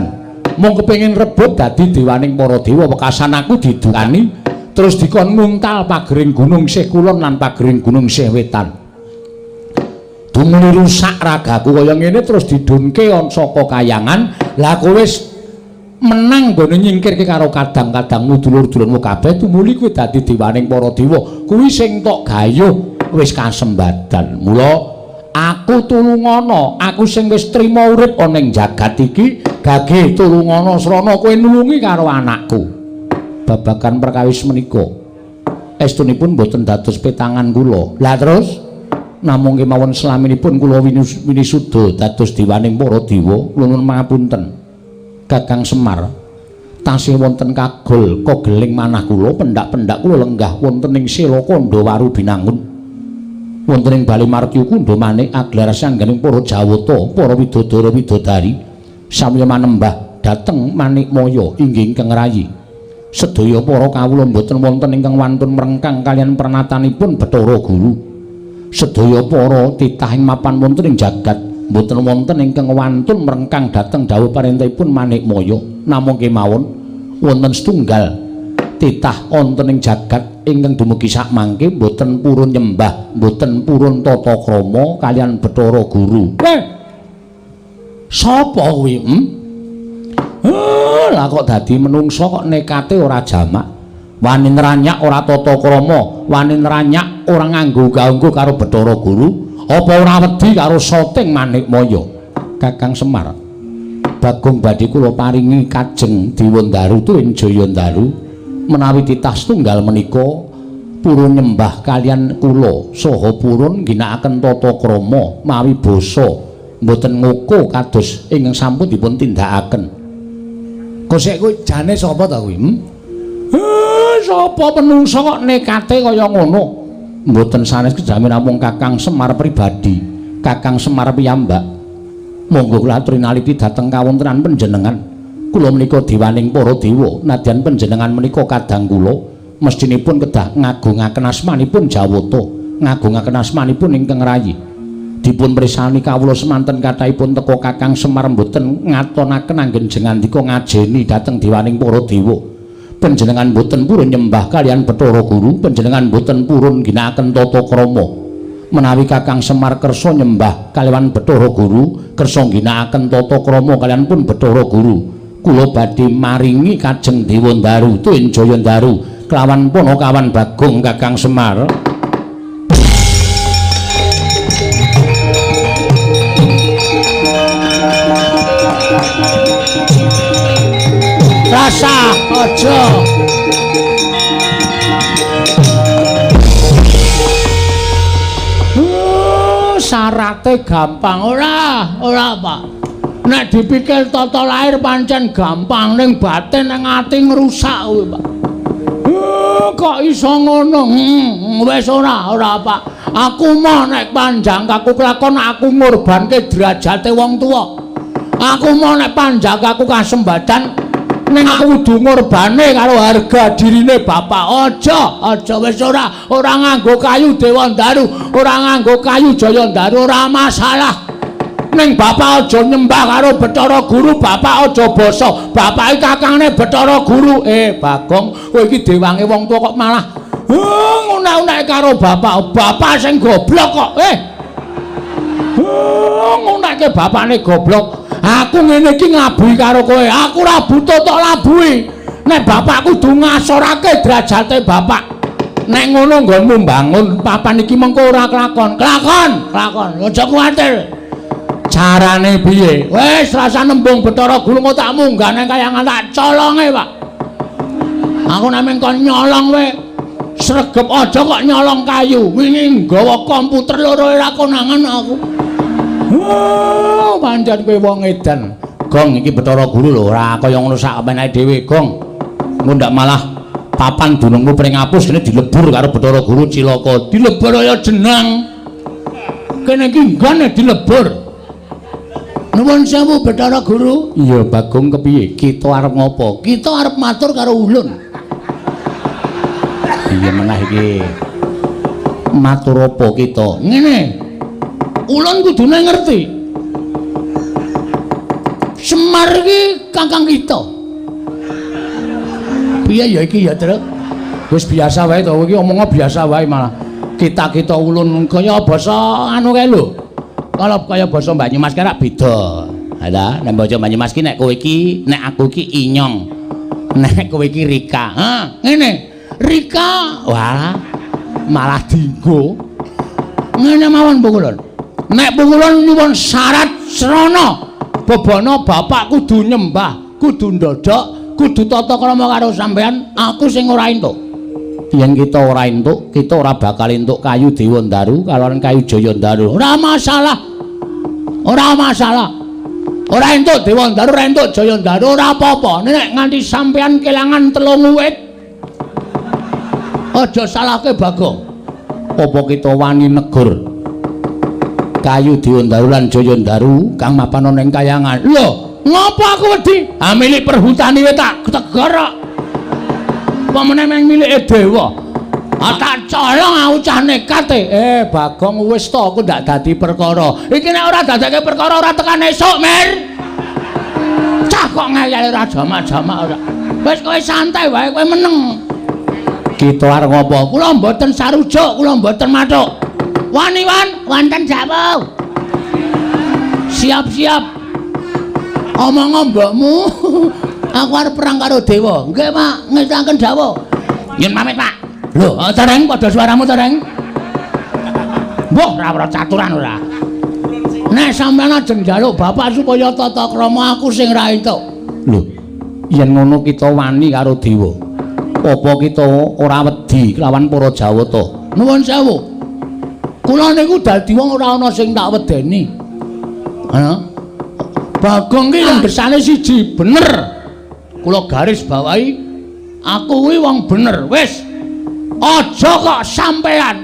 Speaker 1: Mung kepengin rebut dadi dewaning para dewa, wekasan aku didukani terus dikon nguntal pagering gunung sih kulon lan pagering gunung sih wetan. Dumuni rusak ragaku kaya ngene terus didunke saka kayangan. Lah kowe wis menang nggone nyingkirke karo kadang-kadangmu dulur-dulurmu kabeh, tumuli kowe dadi dewaning para dewa. Kuwi sing tok gayuh wis kasembadan. Mula aku tulungana, aku sing wis trima urip ana ing jagat iki, gage tulungana srana kowe nulungi karo anakku. Babagan perkawis menika estunipun boten dados petangan kula. Lah terus namung kemawon selaminipun kula winisuda dados dewaning para dewa, nuwun pangapunten. Kakang Semar, tasih wonten kagol kageling manah kula, pendak-pendak kula lenggah wonten ing Sela Kandawaru binangun. Wonten ing Bali Martya Kundha Manik aglar sangganing para Jawata, para widodara widodari samya manembah dhateng Manikmaya inggih ingkang rayi. Sedaya para kawula boten wonten ingkang wantun mrengkang kaliyan pernatanipun Bathara Guru. Sedaya para titah ing mapan wonten ing jagat boten wonten ingkang wantun mrengkang dhateng dawuh parentahipun Manikmaya. Namung kemawon wonten setunggal titah wonten ing jagat ingkang dumugi sak mangke boten purun nyembah, boten purun tata krama kaliyan Bathara Guru. Sapa kuwi? Lah kok dadi menungsa kok nekate ora jamak. Wani nranyak ora tata krama, wani nranyak ora nganggo kaunggo karo Bathara Guru? Apa ora wedi karo Soting Manikmaya? Kakang Semar, Bagong badhe kula paringi kajeng Dewandaru tuwin Jayandaru menawi titah setunggal menika purun nyembah kalian kula saha purun ginakaken tata krama mawi basa mboten ngoko kados ingkang sampun dipun tindakaken. Kosek kuwi jane sapa ta kuwi? Sapa menungsa kok nekate kaya ngono? Mboten sanes kejamin namung Kakang Semar pribadi, Kakang Semar piyambak. Monggo kula aturi naliti dhateng kawontenan panjenengan. Kula menika dewaning para dewa, nadyan panjenengan menika kadang kula mestinipun kedah ngagungaken asmanipun Jawata, ngagungaken asmanipun ingkang rayi. Dipun pirsani kawula semanten kathahipun teka Kakang Semar mboten ngatonaken anggen jengandika ngajeni dhateng dewaning para dewa. Panjenengan boten purun nyembah kalian Bathara Guru, panjenengan boten purun ginakaken tata krama. Menawi Kakang Semar kersa nyembah kaliyan Bathara Guru, kersa ginakaken tata krama kaliyan pun Bathara Guru, kula badhe maringi kajeng Dewandaru tuwin Jayandaru kelawan Panakawan Bagong Kakang Semar. Rasa aja syarate gampang ora Pak. Nek dipikir tata lair pancen gampang ning batin ning ati ngrusak kuwi Pak. Kok iso ngono? Wis ora Pak. Aku mah nek panjang aku kelakon aku ngorbanke derajate wong tuwa. Aku mah nek panjang aku kasembadan ning aku kudu ngorbane karo harga dirine bapak. Aja wis ora nganggo kayu Dewandaru, ora nganggo kayu Jayandaru ora masalah. Ning bapak aja nyembah karo Bathara Guru, bapak aja basa. Bapake kakangne Bathara Guru. Bagong, kowe iki dewange wong tuwa kok malah ngunak-unak karo bapak. Bapak sing goblok kok. Ngunake bapakne goblok. Aku ngene iki ngabui karo kowe. Aku ora butuh tok labui. Nek bapak kudu ngasorake derajate bapak. Nek ngono nggonmu mbangun papan iki mengko ora kelakon. Kelakon. Aja kuwatir. Carane piye? Wis rasa nembung Bathara Guru kok tak munggah nang kayangan tak colonge, Pak. Aku nek mengkon nyolong kowe sregep aja kok nyolong kayu. Wingi nggawa komputer loro ora konangan aku. Pancen kowe wong edan. Gong iki Bathara Guru lho, ora kaya ngono sak meneh dhewe, Gong. Engko ndak malah papan dunungmu pring apus kene dilebur karo Bathara Guru cilaka. Dilebur kaya jenang. Kene iki nggone dilebur. Nuwun sewu Bathara Guru. Iya, Bagong kepiye? Kita arep ngopo? Kita arep matur karo ulun. Iya meneh iki. Matur apa kita? Ngene. Ulun kudune ngerti. Semar iki kakang kita. Piye ya iki ya, Truk? Wis biasa wae to, iki omongnya biasa wae malah. Kita ulun kaya basa anu kae lho. Kalau kaya basa Banyumas ki rak beda. Ada, nek basa Banyumas ki nek kowe iki, nek aku iki Inyong. Nek kowe iki Rika. Ngene. Rika, wah malah dinggo. Ngene mawon Pukulun. Nek Pukulun nyuwun syarat srana bebana bapak kudu nyembah, kudu ndodok, kudu tata krama karo sampean, aku sing ora entuk. Yen kita ora entuk, kita ora bakal entuk kayu Dewandaru kalawan kayu Jayandaru. Ora masalah. Ora masalah. Ora entuk Dewandaru, ora entuk Jayandaru, ora apa-apa. Nek nganti sampean kelangan 3 wit, aja salahke Bagong. Apa kita wani negur kayu Dewandaru lan Jayandaru kang mapan ana ing kayangan. Lho, ngapa aku wedi? Ha milik perhutani wae tak tegur kok. Apa meneh milike dewa. Tak colong aku cah nekat Bagong wis to aku ndak dadi perkara. Iki nek ora dadake perkara ora tekan esuk, Mir. Cah kok ngeyel ora jamak-jamak ora. Wis kowe santai wae, kowe meneng. Kita arep ngopo? Kula mboten sarujuk, kula mboten mathuk. Wani wan, wonten dawuh. Siap-siap. Omong mbokmu. Aku arep perang karo dewa. Nggih, Pak, ngestaken dawuh. Yen pamit, Pak. Lho, tereng padha suaramu tereng. Mbah ora caturan ora. Nek sampeyan ajeng njaluk bapak supaya tata krama aku sing ra entuk. Lho, yen ngono kita wani karo dewa. Apa kita ora wedi kelawan para Jawata? Nuwun sewu. Kula niku dadi wong ora ana sing tak wedeni. Ha? Bagong ki yang desane siji, bener. Kula garis bawahi, aku kuwi wong bener. Wis. Aja kok sampean.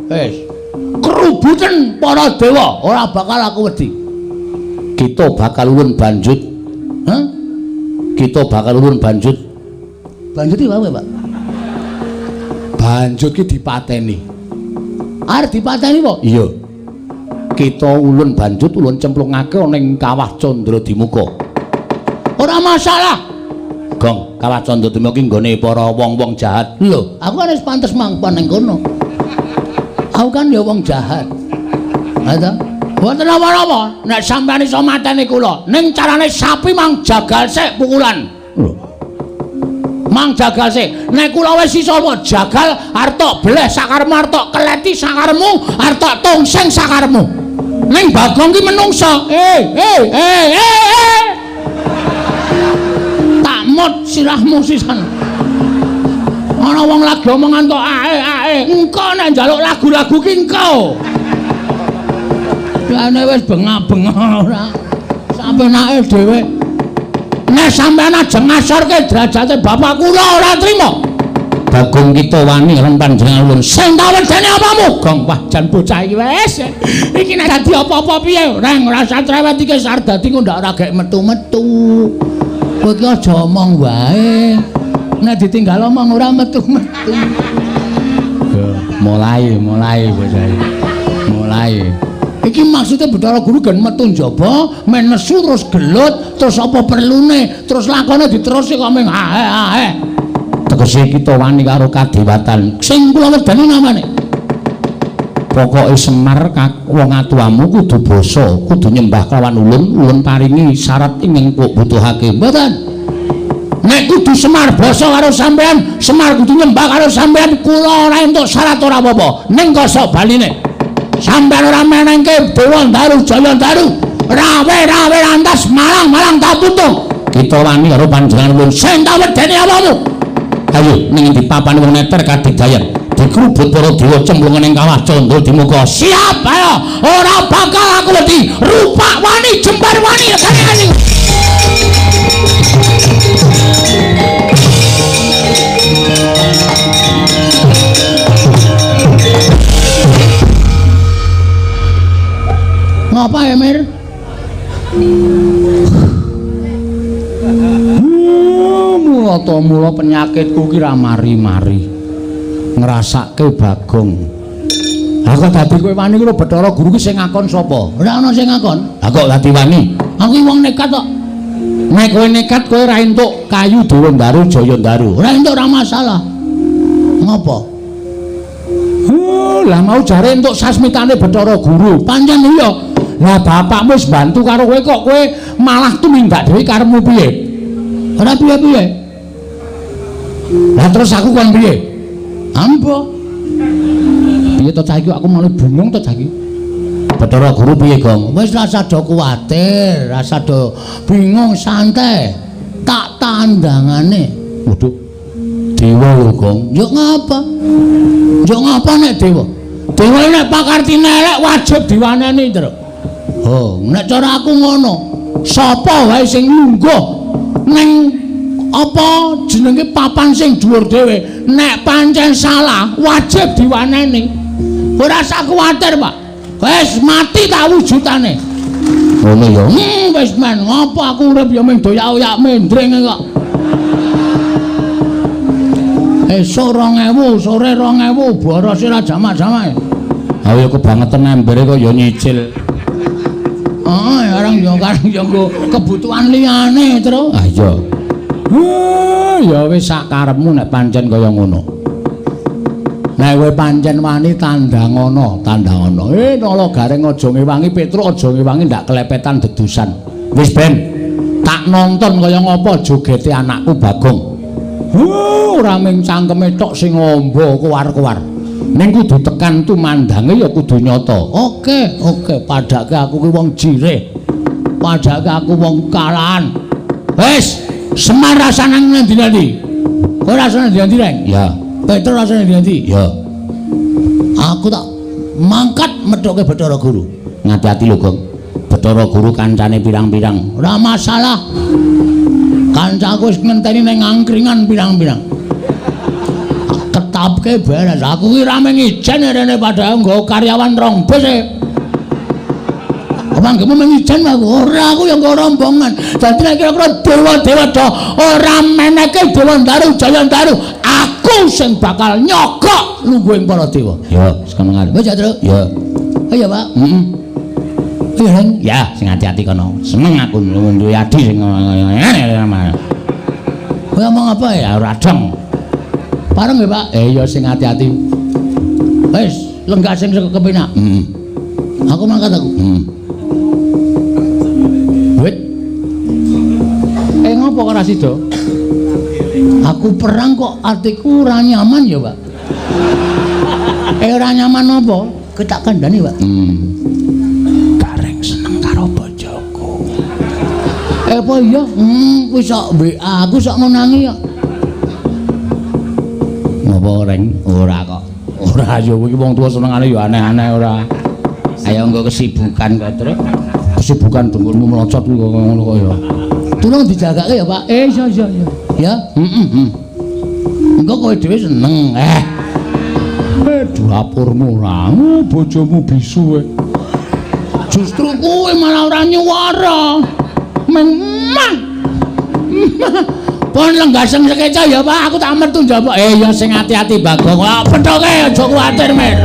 Speaker 1: Wis. Kerubutan para dewa ora bakal aku wedi. Kita bakal ulun banjut. Hah? Kita bakal ulun banjut. Banjut iki wae, Pak. Banjut ki dipateni. Arep dipateni apa? Iya. Kita ulun banjut ulun cemplungake ning Kawah Candradimukha. Ora masalah. Gong, Kawah Candradimukha ki nggone para wong-wong jahat. Lho, aku kan wis pantes mangpan ning kono. Aku kan ya wong jahat. Ada? Mboten apa-apa. Nek sampeyan iso mateni kula, ning carane sapi mang jagal sik pukulan. Lho. Mang jagal sik. Nek kula wis iso jagal arep bleh sakarmu, arep keleti sakarmu, arep tongseng sakarmu. Ning Bagong ki menungsa. Tak mut sirahmu sisan. Ana wong lagi omongan kok ae. Engko nek njaluk lagu-lagu ki engko. Dene wis bengak-bengok ora. Sampenake dhewe. Nek sampean ajeng ngasorke derajate bapak kula ora trima. Bagong kita wani lan panjenengan ulun. Sing tak wedeni apamu? Gong wah jan bocah iki wis. Iki nek dadi apa-apa piye? Reng ora usah cerewet iki sar dadi ndak ora gek metu-metu. Kowe iki aja omong wae. Nek ditinggal omong ora metu-metu. Mulai bocah iki. Mulai. Iki maksudnya Bathara Guru gen metu njaba, men nesu terus gelut, terus apa perlune, terus lakone diterusi kok meng ae. Tegese kita wani karo kadewatan. Sing kula wedani namane. Pokoke Semar wong atuamu kudu basa, kudu nyembah kelawan ulun paringi syarat ingkang kok butuhake. Mboten. Nek kudu Semar basa karo sampean, Semar kudu nyembah karo sampean, kula ora entuk syarat ora apa-apa. Ning kosok baline. Sampeyan ora menengke Dewa Daru Jaya Daru, rawe lantas malang tak putung. Kita wani karo panjenengan ulun sing tak wedeni apamu? Ayo ning ndi papan wong neter kadigdayan. Dikrubut para dewa cemplungan ing Kawah Candradimukha. Siap ayo, ora bakal aku wedi. Rupak wani jembar wani kene. Ngapa ya, Mir? Mula penyakitku ki ra mari-mari. Ngrasake Bagong. Lah kok dadi kowe wani karo Bathara Guru ki sing ngakon sapa? Ora ana sing ngakon. Lah kok dadi wani? Aku wong nekat kok. Nek kowe nekat kowe ra entuk kayu Dewa Daru Jaya Daru. Ora entuk ora masalah. Ngapa? Lah mau jare entuk sasmitane Bathara Guru. Pancen iya. Lah bapakmu wis bantu karo kowe kok kowe malah tumindak dhewe karepmu piye? Ora piye-piye. Lah terus aku kon piye? Ambo. Piye to cah iki aku malah bingung to cah iki. Bathara Guru piye, Gong? Wis rasa do kuwatir, rasa do bingung, santai. Tak tandangane. Waduh. Dewa lho, Gong. Yo ngapa? Yo ngapa nek dewa? Dewa nek pakartine elek wajib diwaneni, Tru. Oh, nek cara aku ngono. Sapa wae sing lungguh ning apa jenenge papan sing dhuwur dhewe, nek pancen salah wajib diwaneni. Ora usah kuwatir, Pak. Wis mati tak wujudane. Ngono ya. Wis men, ngopo aku urip ya mung doyak-oyak mendring kok. Esuk 2000, sore 2000, boros ora jamak-jamak. Ayo kebangetan embere kok ya nyicil. Orang yo kebutuhan liyane, Tru. Ah iya. Ya wis sak karepmu nek pancen kaya ngono. Nek kowe pancen wani tandangono. Nala gareng aja ngewangi Petruk, aja ngewangi ndak kelepetan dedusan. Wis ben tak nonton kaya ngapa jogete anakku Bagong. Ora mung cangkeme tok sing amba kuwar-kuwar. ning kudu tekan tumandange ya kudu nyata. Oke, padake aku ki wong jireh. Padake aku wong kalahan. Wis, Semar rasane ngendi-endi? Kowe rasane ngendi-endi, Reng? Ya. Petruk rasane ngendi-endi? Ya. Aku tak mangkat methoke Bathara Guru. Ngati-ati lho, Gong. Bathara Guru kancane pirang-pirang. Ora masalah. Kancaku wis ngenteni ning angkringan pirang-pirang. Ketapke beres. Aku ki rame ngijen rene padahal nggo karyawan rong bis e. Mangkemu mengijen aku. Ora aku yang nggo rombongan. Dadi nek kira-kira dewa-dewa do ora meneke Dewa Daru Jaya Daru, aku sing bakal nyogok lungguhing para dewa. Ya, sekono ngarep. Wis, Tru. Ya. Ayo, Pak. Heeh. Iya, Reng. Ya, sing hati-hati kono. Seneng aku duwe adi sing ngene. Kowe ngomong apa ya? Ora dong. Pareng nggih, Pak. Iya sing hati-hati. Wis, lenggah sing saka kepenak. Aku mangkat aku. Wit. Ngopo kok ora sida? Aku perang kok atiku ora nyaman ya, Pak. Ora nyaman apa? Ketak kandhane, Pak. Gareng seneng karo bojoku. Apa iya? Wis sok WA aku sok menangi ya. Ngopo, Reng? Ora kok. Ora ya iki wong tuwa senengane ya aneh-aneh ora. Ayo nggo kesibukan kok, Tru. Kesibukan dengkulmu melocot kok ngono kok ya. Tulung dijagake ya, Pak. Iya. Ya, engko kowe dhewe seneng. Dapurmu ra, bojomu bisu. Justru kowe malah ora nyuwara. Memang. Pon lenggaseng sekeca ya, Pak. Aku tak metu njaba. Ya sing ati-ati, Bagong. Kok pethoke aja kuwatir, Mir.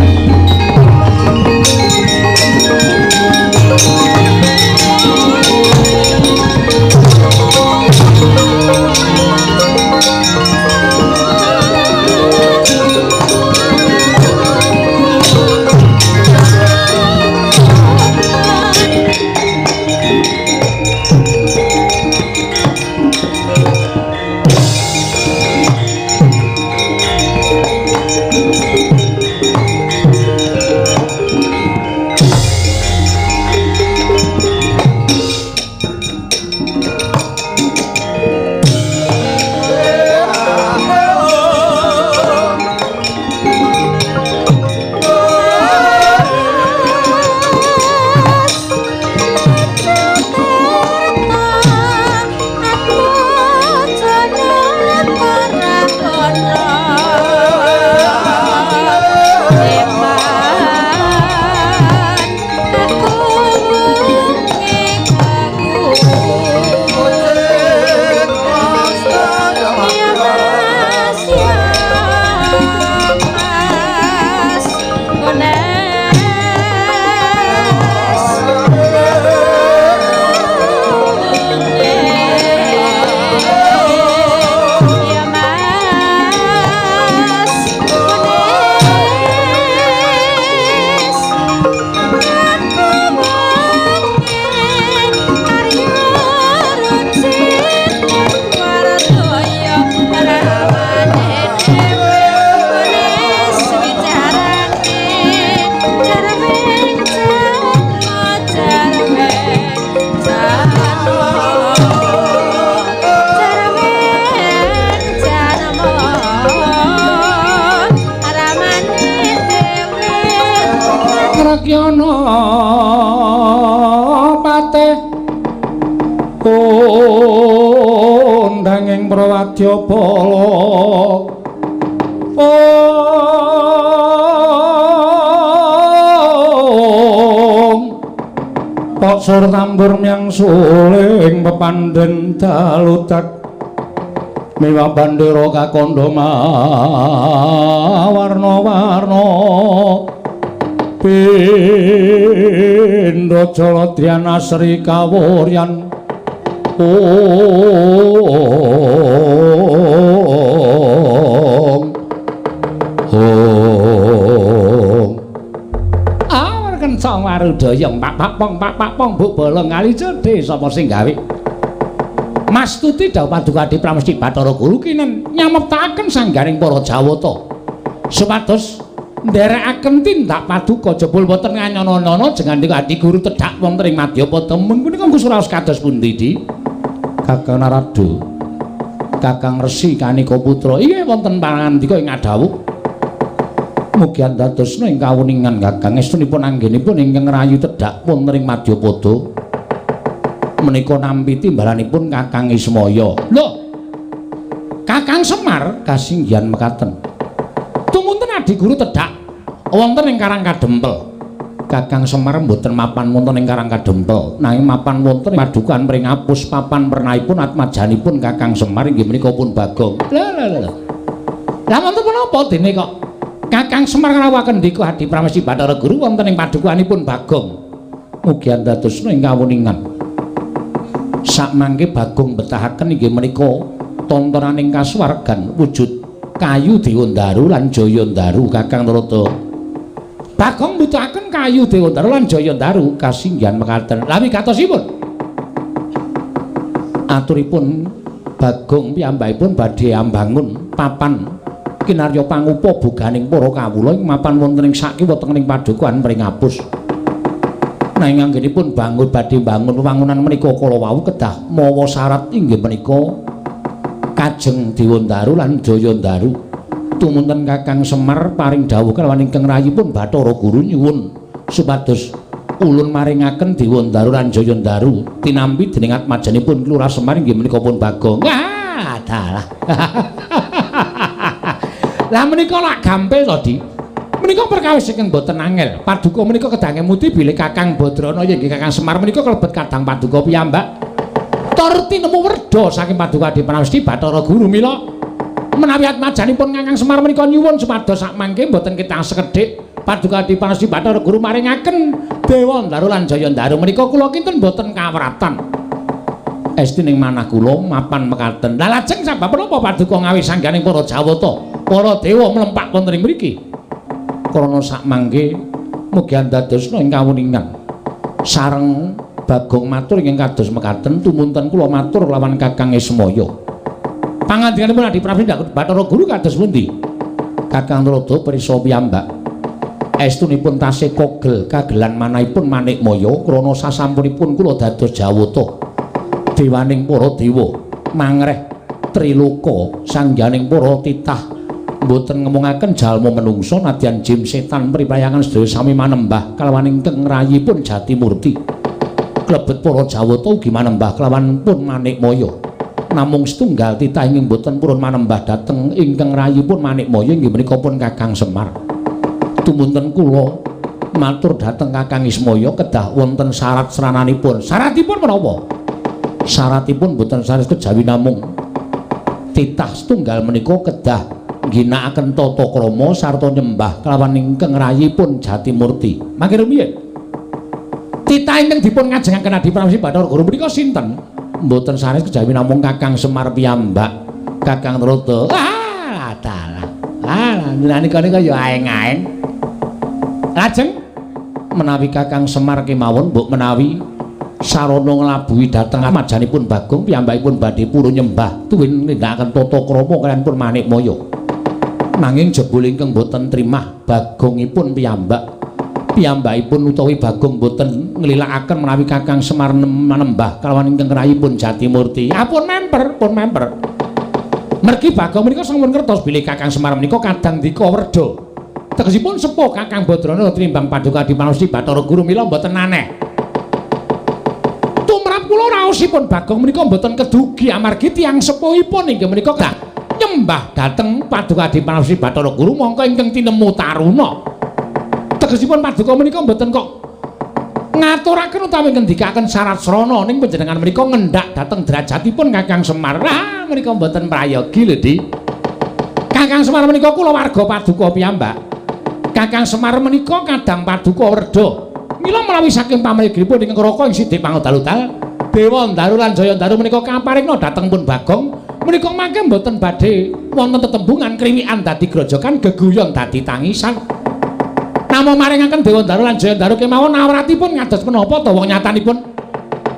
Speaker 1: Sur tambur miang suling pepandhen dalutak miwa bandera kakandha warna-warna pindha Jaladhyana Sri Kawuryan Sang Warudaya pak pong buk bolong ngali cedhe sapa sing gawe Mastuti dawuh Padukadi Pramesti Bathara Guru kinen nyameptaken sanggaring para Jawata supados nderekaken tindak paduka jebul boten nganyana-nyana jengandika Adi Guru tedhak wonten ing Madyapada menika Gusti raos kados pundi Di? Kakang Narada, Kakang Resi Kanika Putra, inggih wonten pangandika ing adhawuh. Mugi andadosna ing kawuningan Kakang estunipun anggenipun ingkang rayu tedhak wonten ing Madyapada. Menika nampi timbalanipun Kakang Ismaya. Lho, Kakang Semar kasinggihan mekaten. Tumunten Adi Guru tedhak wonten ing Karang Kadempel. Kakang Semar mboten mapan wonten ing Karang Kadempel, nanging mapan wonten ing Padukan Mring Apus papan pernahipun atmajanipun Kakang Semar inggih menika pun Bagong. Lha. Lah wonten menapa dene kok Kakang Semar ngrawuhaken ndika Adi Pramesti Bathara Guru wonten ing padukanipun Bagong. Mugi andadosna ing kawuningan. Sakmangke Bagong betahaken inggih menika tontonaning kasuwargan wujud kayu Dewandaru lan Jayandaru Kakang Narada. Bagong mbutuhaken kayu Dewandaru lan Jayandaru kasinggihan mekaten. Lha wigatosipun aturipun Bagong piyambakipun badhe ambangun papan kinarya pangupa boganing para kawula ing mapan wonten ing sakiwa tengening padukan Mring Apus. Nanging anggenipun bangun badhe bangun wangunan menika kala wau kedah mawa syarat inggih menika Kajeng Dewandaru lan Jayandaru. Tumunten Kakang Semar paring dawuh kalawan ingkang rayipun Bathara Guru nyuwun supados ulun maringaken Dewandaru lan Jayandaru tinampi dening atmajanipun Lurah Semar inggih menika pun Bagong. Wah, dalah. Lah menika lak gampil to, Di. Menika perkawis ingkang boten angel. Paduka menika kedah ngemuti bilih Kakang Badrana inggih Kakang Semar menika kalebet kadang paduka piyambak. Tur tinemu werda saking paduka Adi Pramesti Bathara Guru mila menawi atmajanipun Kakang Semar menika nyuwun supados sakmangke boten ketang sekedhik paduka Adi Pramesti Bathara Guru maringaken Dewandaru lan Jayandaru menika kula kinten boten kawratan. Estining manah kula mapan mekaten. Lah lajeng sabab menapa paduka ngawi sangganing para Jawata, para dewa mlempak wonten ing mriki? Krana sakmangke mugi andadosna ing kawuningan. Sareng Bagong matur ingkang kados mekaten tumunten kula matur lawan Kakang Ismaya. Pangandikanipun Adi Pramesti Bathara Guru kados pundi? Kakang Narada prisa piyambak. Estunipun tasih kogel kagelan manahipun Manikmaya krana sasampunipun kula dados Jawata. Dewaning para dewa mangreh Triloka sangganing para titah mboten ngemungaken jalma menungsa nadyan jin setan pripayangan sedaya sami manembah kalawan ingkang rayipun Jatimurti. Klebet para Jawata ugi manembah kelawan pun Manikmaya. Namung setunggal titah ingkang boten purun manembah dhateng ingkang rayipun Manikmaya inggih menika pun Kakang Semar. Tumunten kula matur dhateng Kakang Ismaya kedah wonten syarat srananipun. Syaratipun menapa? Syaratipun boten sanes kejawi namung titah setunggal menika kedah ngginakaken tata krama sarta nyembah kelawan ingkang rayipun Jatimurti. Mangke rumiyin titah ingkang dipun ngajengaken Adi Pramesti Bathara Guru menika sinten? Mboten sanes kejawi namung Kakang Semar piyambak. Kakang Narada. Ah, dalah. Ah, menika ya aeng-aeng. Lajeng menawi Kakang Semar kemawon mbok menawi sarana nglabuhi dhateng atmajanipun Bagong piyambakipun badhe purun nyembah tuwin nindakaken tata krama kaliyan pun Manikmaya. Nanging jebul ingkang boten trimah Bagongipun piyambakipun utawi Bagong boten nglilakaken menawi Kakang Semar manembah kalawan ingkang rayipun Jatimurti. Pun memper. Mergi Bagong menika sampun ngertos bilih Kakang Semar menika kadang dika werda. Tegesipun sepuh Kakang Badrana tinimbang paduka Adi Pramesti Bathara Guru mila mboten aneh. Tumrap kula raosipun Bagong menika mboten kedugi amargi tiyang sepuhipun inggih menika nyembah dhateng paduka Adi Pramesti Bathara Guru mongko ingkang tinemu taruna. Tegesipun paduka menika mboten kok ngaturaken utawi ngendikaken syarat srana ning panjenengan menika ngendhak dhateng derajatipun Kakang Semar. Lah menika mboten prayogi lho, Di. Kakang Semar menika kula warga paduka piyambak. Kakang Semar menika kadang paduka werda. Mila menawi saking pamrigipun ingkang raka ing Sidhi Pangutal-utal, Dewandaru lan Jayandaru menika kaparingna dhateng pun Bagong. Menika mangke mboten badhe wonten tetembungan kriwikan dadi grojokan geguyon dadi tangisan. Namung maringaken Dewandaru lan Jayandaru kemawon awratipun ngados menapa to wong nyatanipun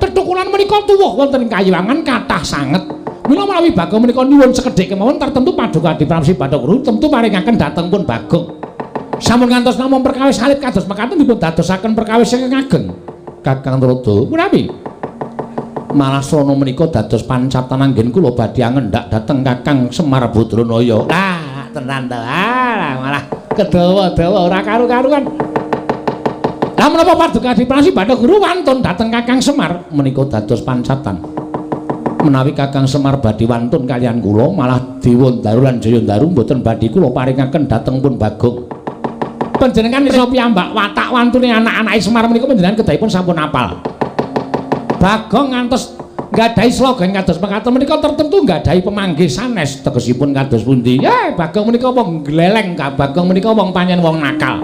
Speaker 1: tethukulan menika tuwuh wonten ing kayiwangan kathah sanget. Mila menawi Bagong menika nyuwun sekedhik kemawon tertentu paduka Adi Pramesti Bathara Guru tentu maringaken dhateng pun Bagong. Sampun ngantos namung perkawis alit kados mekaten dipun dadosaken perkawis ingkang ageng. Kakang Rada, punapi? Malah sono menika dados pancatan anggen kula badhe ngendhak dhateng Kakang Semar Badranaya. Lah, tenan to. Malah kedawa-dawa ora karu-karuan. Lah menapa paduka diprasi Bathara Guru wantun dhateng Kakang Semar menika dados pancatan. Menawi Kakang Semar badhe wantun kalian kula malah Dewa Ndaru lan Jaya Ndaru mboten badhe kula paringaken dhateng pun Bagong. Panjenengan iso piyambak watak wantune anak-anake Semar menika panjenengan kedahipun sampun apal. Bagong ngantos nggadahi slogan kados mekaten menika tertentu nggadahi pemanggih sanes tegesipun kados pundi. Bagong menika wong gleleng, Bagong menika wong panjen wong nakal.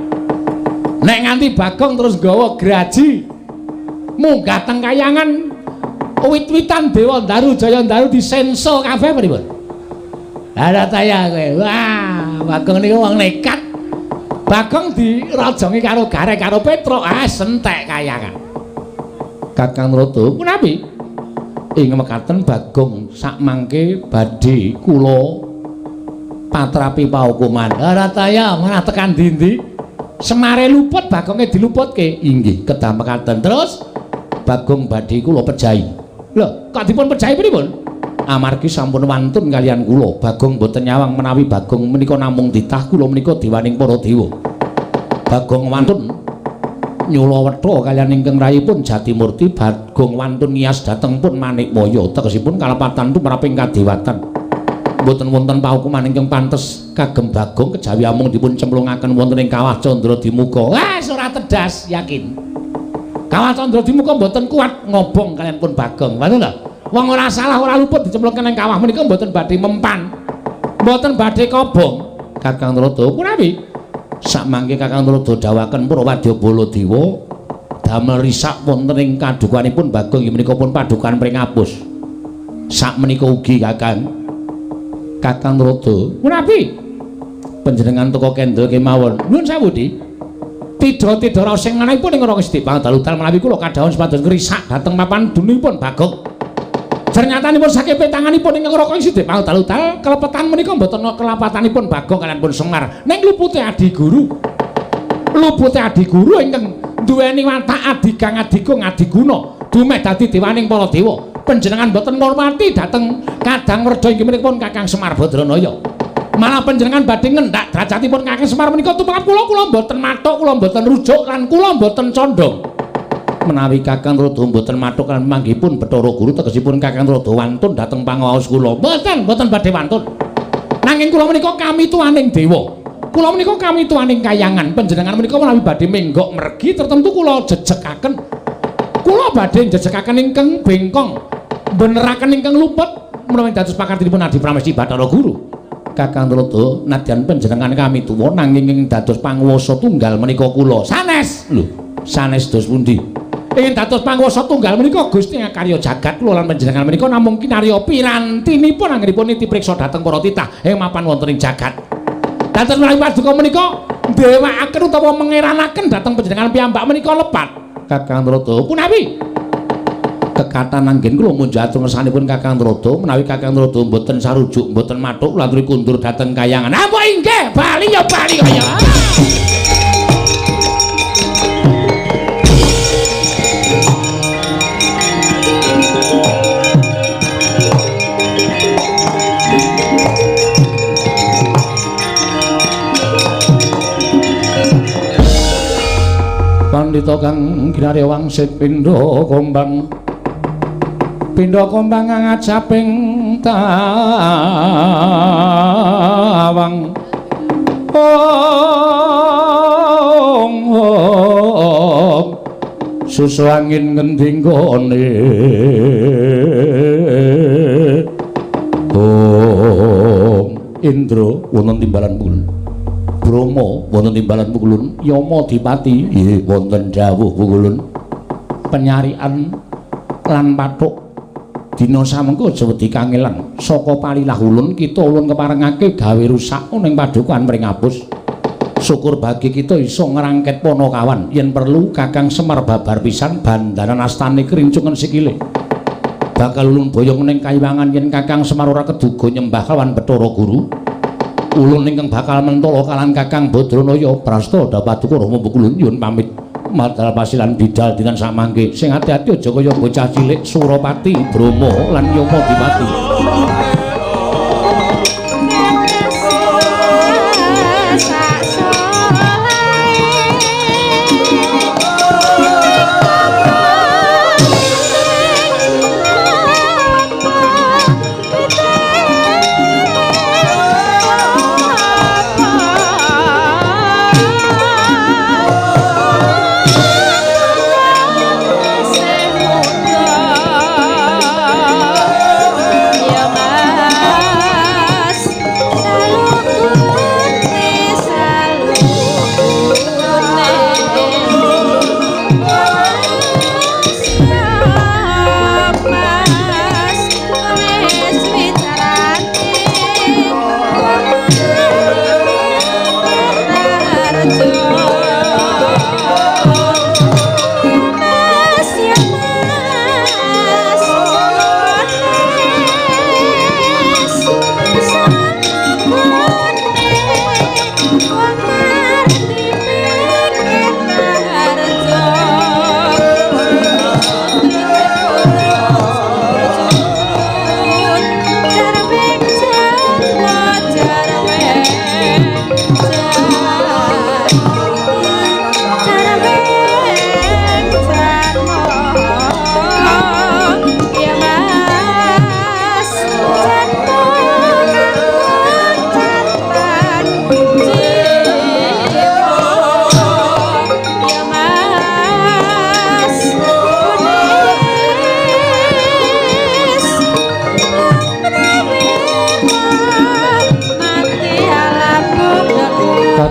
Speaker 1: Nek nganti Bagong terus gawa graji munggah teng kayangan wit-witan Dewa Ndaru Jaya Ndaru disenso kabeh pripun? Ada taya kowe. Wah, Bagong niku wong nekat. Bagong dirajongi karo Gareng karo Petruk, sentek kayangan. Kakang Rada, punapi? Ing mekaten Bagong sak mangke badhe kula patrapi paukuman. Harataya menah tekan ndi-ndi? Semare luput, Bagonge diluputke. Inggih, kedah mekaten. Terus Bagong badhe kula pejahi. Lho, kok dipun pejahi pripun? Amargi sampun wantun kalian kula, Bagong boten nyawang menawi Bagong menika namung ditah kula menika dewaning para dewa. Bagong wantun nyula wetha kalian ingkang rayipun Jatimurti, Bagong wantun nias dhateng pun Manikmaya, tegesipun kalepatan tumraping kadewatan. Mboten wonten paukuman ingkang pantes kagem Bagong kejawi amung dipun cemplungaken wonten ing Kawah Candra-Dimuka. Ora tedas, yakin. Kawah Candra-Dimuka mboten kuat ngobong kalian pun Bagong. Ngoten lho. Wong ora salah ora luput dicemplungkan ing kawah menika mboten badhe mempan. Mboten badhe kobong. Kakang Rada, punapi? Sakmangke Kakang Rada dawuhaken para wadya Baladewa damel risak wonten ing kadukanipun Bagong inggih menika pun padukan pringapus. Sak menika ugi Kakang Rada, punapi? Panjenengan teka kendel kemawon. Nuwun sewu, Di. Tidha-tidha raos sing manahipun ing Raka Siti Pangdalutal menawi kula kadhawuhan sepados ngrisak dhateng papan dununipun Bagong. Ternyatanipun saking petanganipun ing Raka Siti Pangdalutal kelepetan menika mboten kelepatanipun Bagong kaliyan pun Semar. Ning lupute Adi Guru. Lupute Adi Guru ingkang duweni watak adigang adigung adiguna dumeh dadi dewaning para dewa. Panjenengan mboten ngurmati dhateng Kadang Werda inggih menika pun Kakang Semar Badranaya. Malah panjenengan badhe ngendhak derajatipun Kakang Semar menika tumrap kula mboten mathuk, kula mboten rujuk lan kula mboten condong. Menawi Kakang Rada mboten mathuk lan manggihipun Bathara Guru tegesipun Kakang Rada wantun dhateng pangaos kula. Mboten badhe wantun. Nanging kula menika kami tuaning dewa. Kula menika kami tuaning kayangan. Panjenengan menika menawi badhe menggok mergi tertentu kula jejekaken. Kula badhe jejekaken ingkang bengkong. Beneraken ingkang luput menawi dados pakartinipun Adi Pramesti Bathara Guru. Kakang Rada, nadyan panjenengan kami tuwa nanging ing dados panguwasa tunggal menika kula. Sanes. Lho, sanes dos pundi? Ingin dados panguwasa tunggal menika Gusti karya jagat kula lan panjenengan menika namung kinarya pirantinipun anggenipun niti priksa dhateng para titah ing mapan wonten ing jagat. Dados menawi paduka menika ndhewekaken utawa mengeranaken dhateng panjenengan piyambak menika lepat. Kakang Rada, punapi? Kekatan anggen kula munjatung ngersanipun Kakang Rada menawi Kakang Rada mboten sarujuk mboten mathuk kula aturi kundur dhateng kayangan. Apa inggih bali ya bali kaya. Pandhita kang ginarya wangsit pindha kombang ngajaping tawang susu angin ngending gone Indra wonten timbalan pulun Brahma wonten timbalan pukulun Yama Dipati wonten dawuh pukulun penyarian lan pathuk dina samengko aja wedi kangelan saka palilah ulun kita ulun keparengake gawe rusak ning padukan pringapus syukur bagi kita iso ngrangket Panakawan yen perlu Kakang Semar babar pisan bandaran astane kerincungan sikile bakal ulun boyong ning kayiwangan yen Kakang Semar ora keduga nyembah kawan Bathara Guru ulun ingkang bakal mentala kalan Kakang Badranaya prasta Dapaduka Rama Kulun nyuwun pamit madal pasilan bidal dinten samangke sing ati-ati aja kaya bocah cilik Surapati Brama lan Yama Dimati.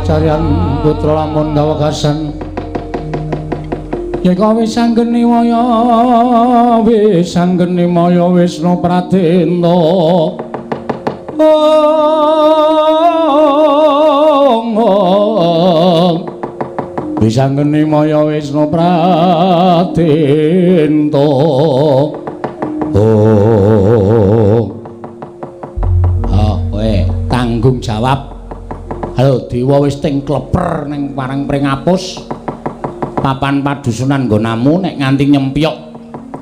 Speaker 1: Carian putra lamun gawagasan yen wis anggeni maya Wisnu Pradenta wis anggeni maya Wisnu Pradenta kowe tanggung jawab. Halo Dewa wis ting kleper ning parang pringapus papan padusunan nggonamu nek nganti nyempyok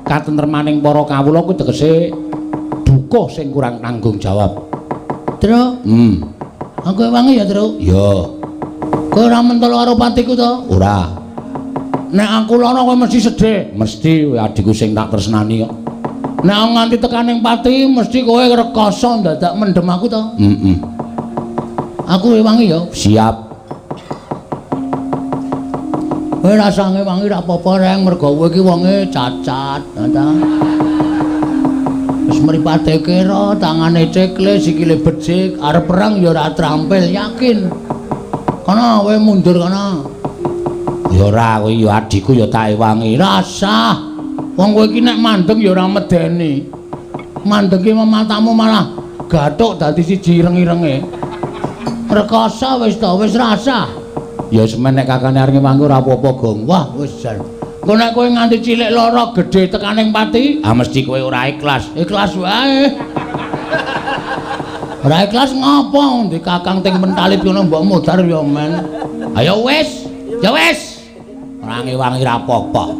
Speaker 1: katentremaning para kawula kuwi tegese duka sing kurang tanggung jawab. Tru? Aku wangi ya, Tru? Iya. Kowe ora mentolo karo patiku to? Ora. Nek aku lara kowe mesti sedih. Mesti adikku sing tak tresnani kok. Nek nganti tekaning pati mesti kowe rekoso dadak mendem aku to? Aku wangi ya. Siap. Kowe rasane wangi ra apa-apa reng mergo kowe iki wonge cacat, ta. Wis mripate kira, tangane cekle, sikile becik, arep perang ya ora trampil, yakin. Kana kowe mundur kana. Ya ora, kowe ya adikku ya tak wangi. Rasah. Wong kowe iki nek mandeng ya ora medeni. Mandeng ki matamu malah gathuk dadi siji ireng-irenge. Rekoso wis to, wis rasah. Ya semen nek kakane arep wangi ora apa-apa, Gong. Wah, wis jan. Engko nek kowe nganti cilik lara gedhe tekaning pati, mesti kowe ora ikhlas. Ikhlas wae. Ora ikhlas ngopo? Ndi Kakang ting mentalip ngono mbok mudhar ya men. Ayo wis. Ya wis. Ora ngewangi ra apa-apa.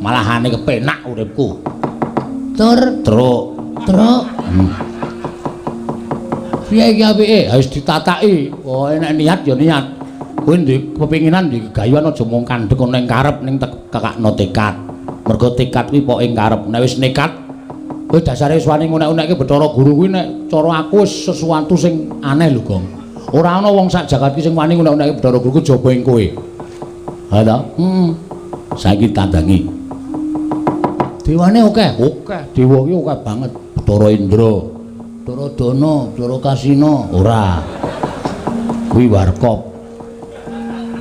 Speaker 1: Malahane kepenak uripku. Truk. Piye iki apike? Wis ditataki. Oh, nek niat ya niat. Kowe ndek kepinginan ndek gayuan aja mung kandhek ning karep ning kakakno tekad. Mergo tekad kuwi pokoke karep. Nek wis nekat, kowe dasare suwane ngunek-unekke Bathara Guru kuwi nek cara aku wis sesuatu sing aneh lho, Gong. Ora ana wong sak jagat iki sing wani ngunek-unekke Bathara Guru jaba ing kowe. Ha ta? Saiki tandangi. Dewane akeh. Akeh. Dewa ki akeh banget. Bathara Indra, Bathara Dana, Bathara Kasina. Ora. Kuwi Warkop.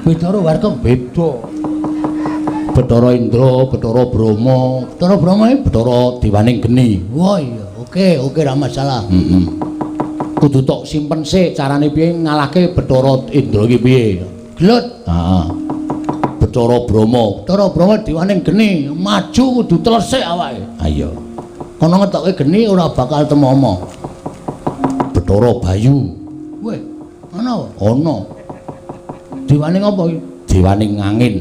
Speaker 1: Bathara Warkop beda. Bathara Indra, Bathara Brahma. Bathara Brahma iki Bathara Dewaning Geni. Wah iya, oke ra masalah. Kudu tok simpen sik carane piye ngalahke Bathara Indra iki piye. Glut. Heeh. Bathara Brahma Dewaning Geni, maju kudu telesik awake. Ha iya. Kono ngetokke geni ora bakal temomo. Bathara Bayu. Weh, Ana. Ana. Dewane ngapa iki? Dewane angin.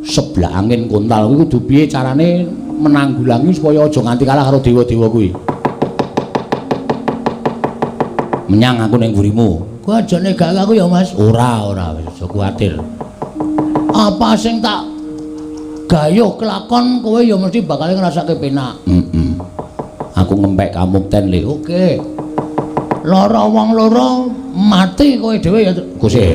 Speaker 1: Sebelah angin kontal kuwi kudu piye carane menanggulangi supaya aja nganti kalah karo dewa-dewa kuwi. Menyang aku ning ngurimu. Kowe aja negake aku ya, Mas. Ora, wis aja kuwatir. Apa sing tak gayuh kelakon kowe ya mesti bakal ngrasake penak. Aku ngempek kamukten le. Oke. Lara wong loro mati kowe dhewe ya. Gusti.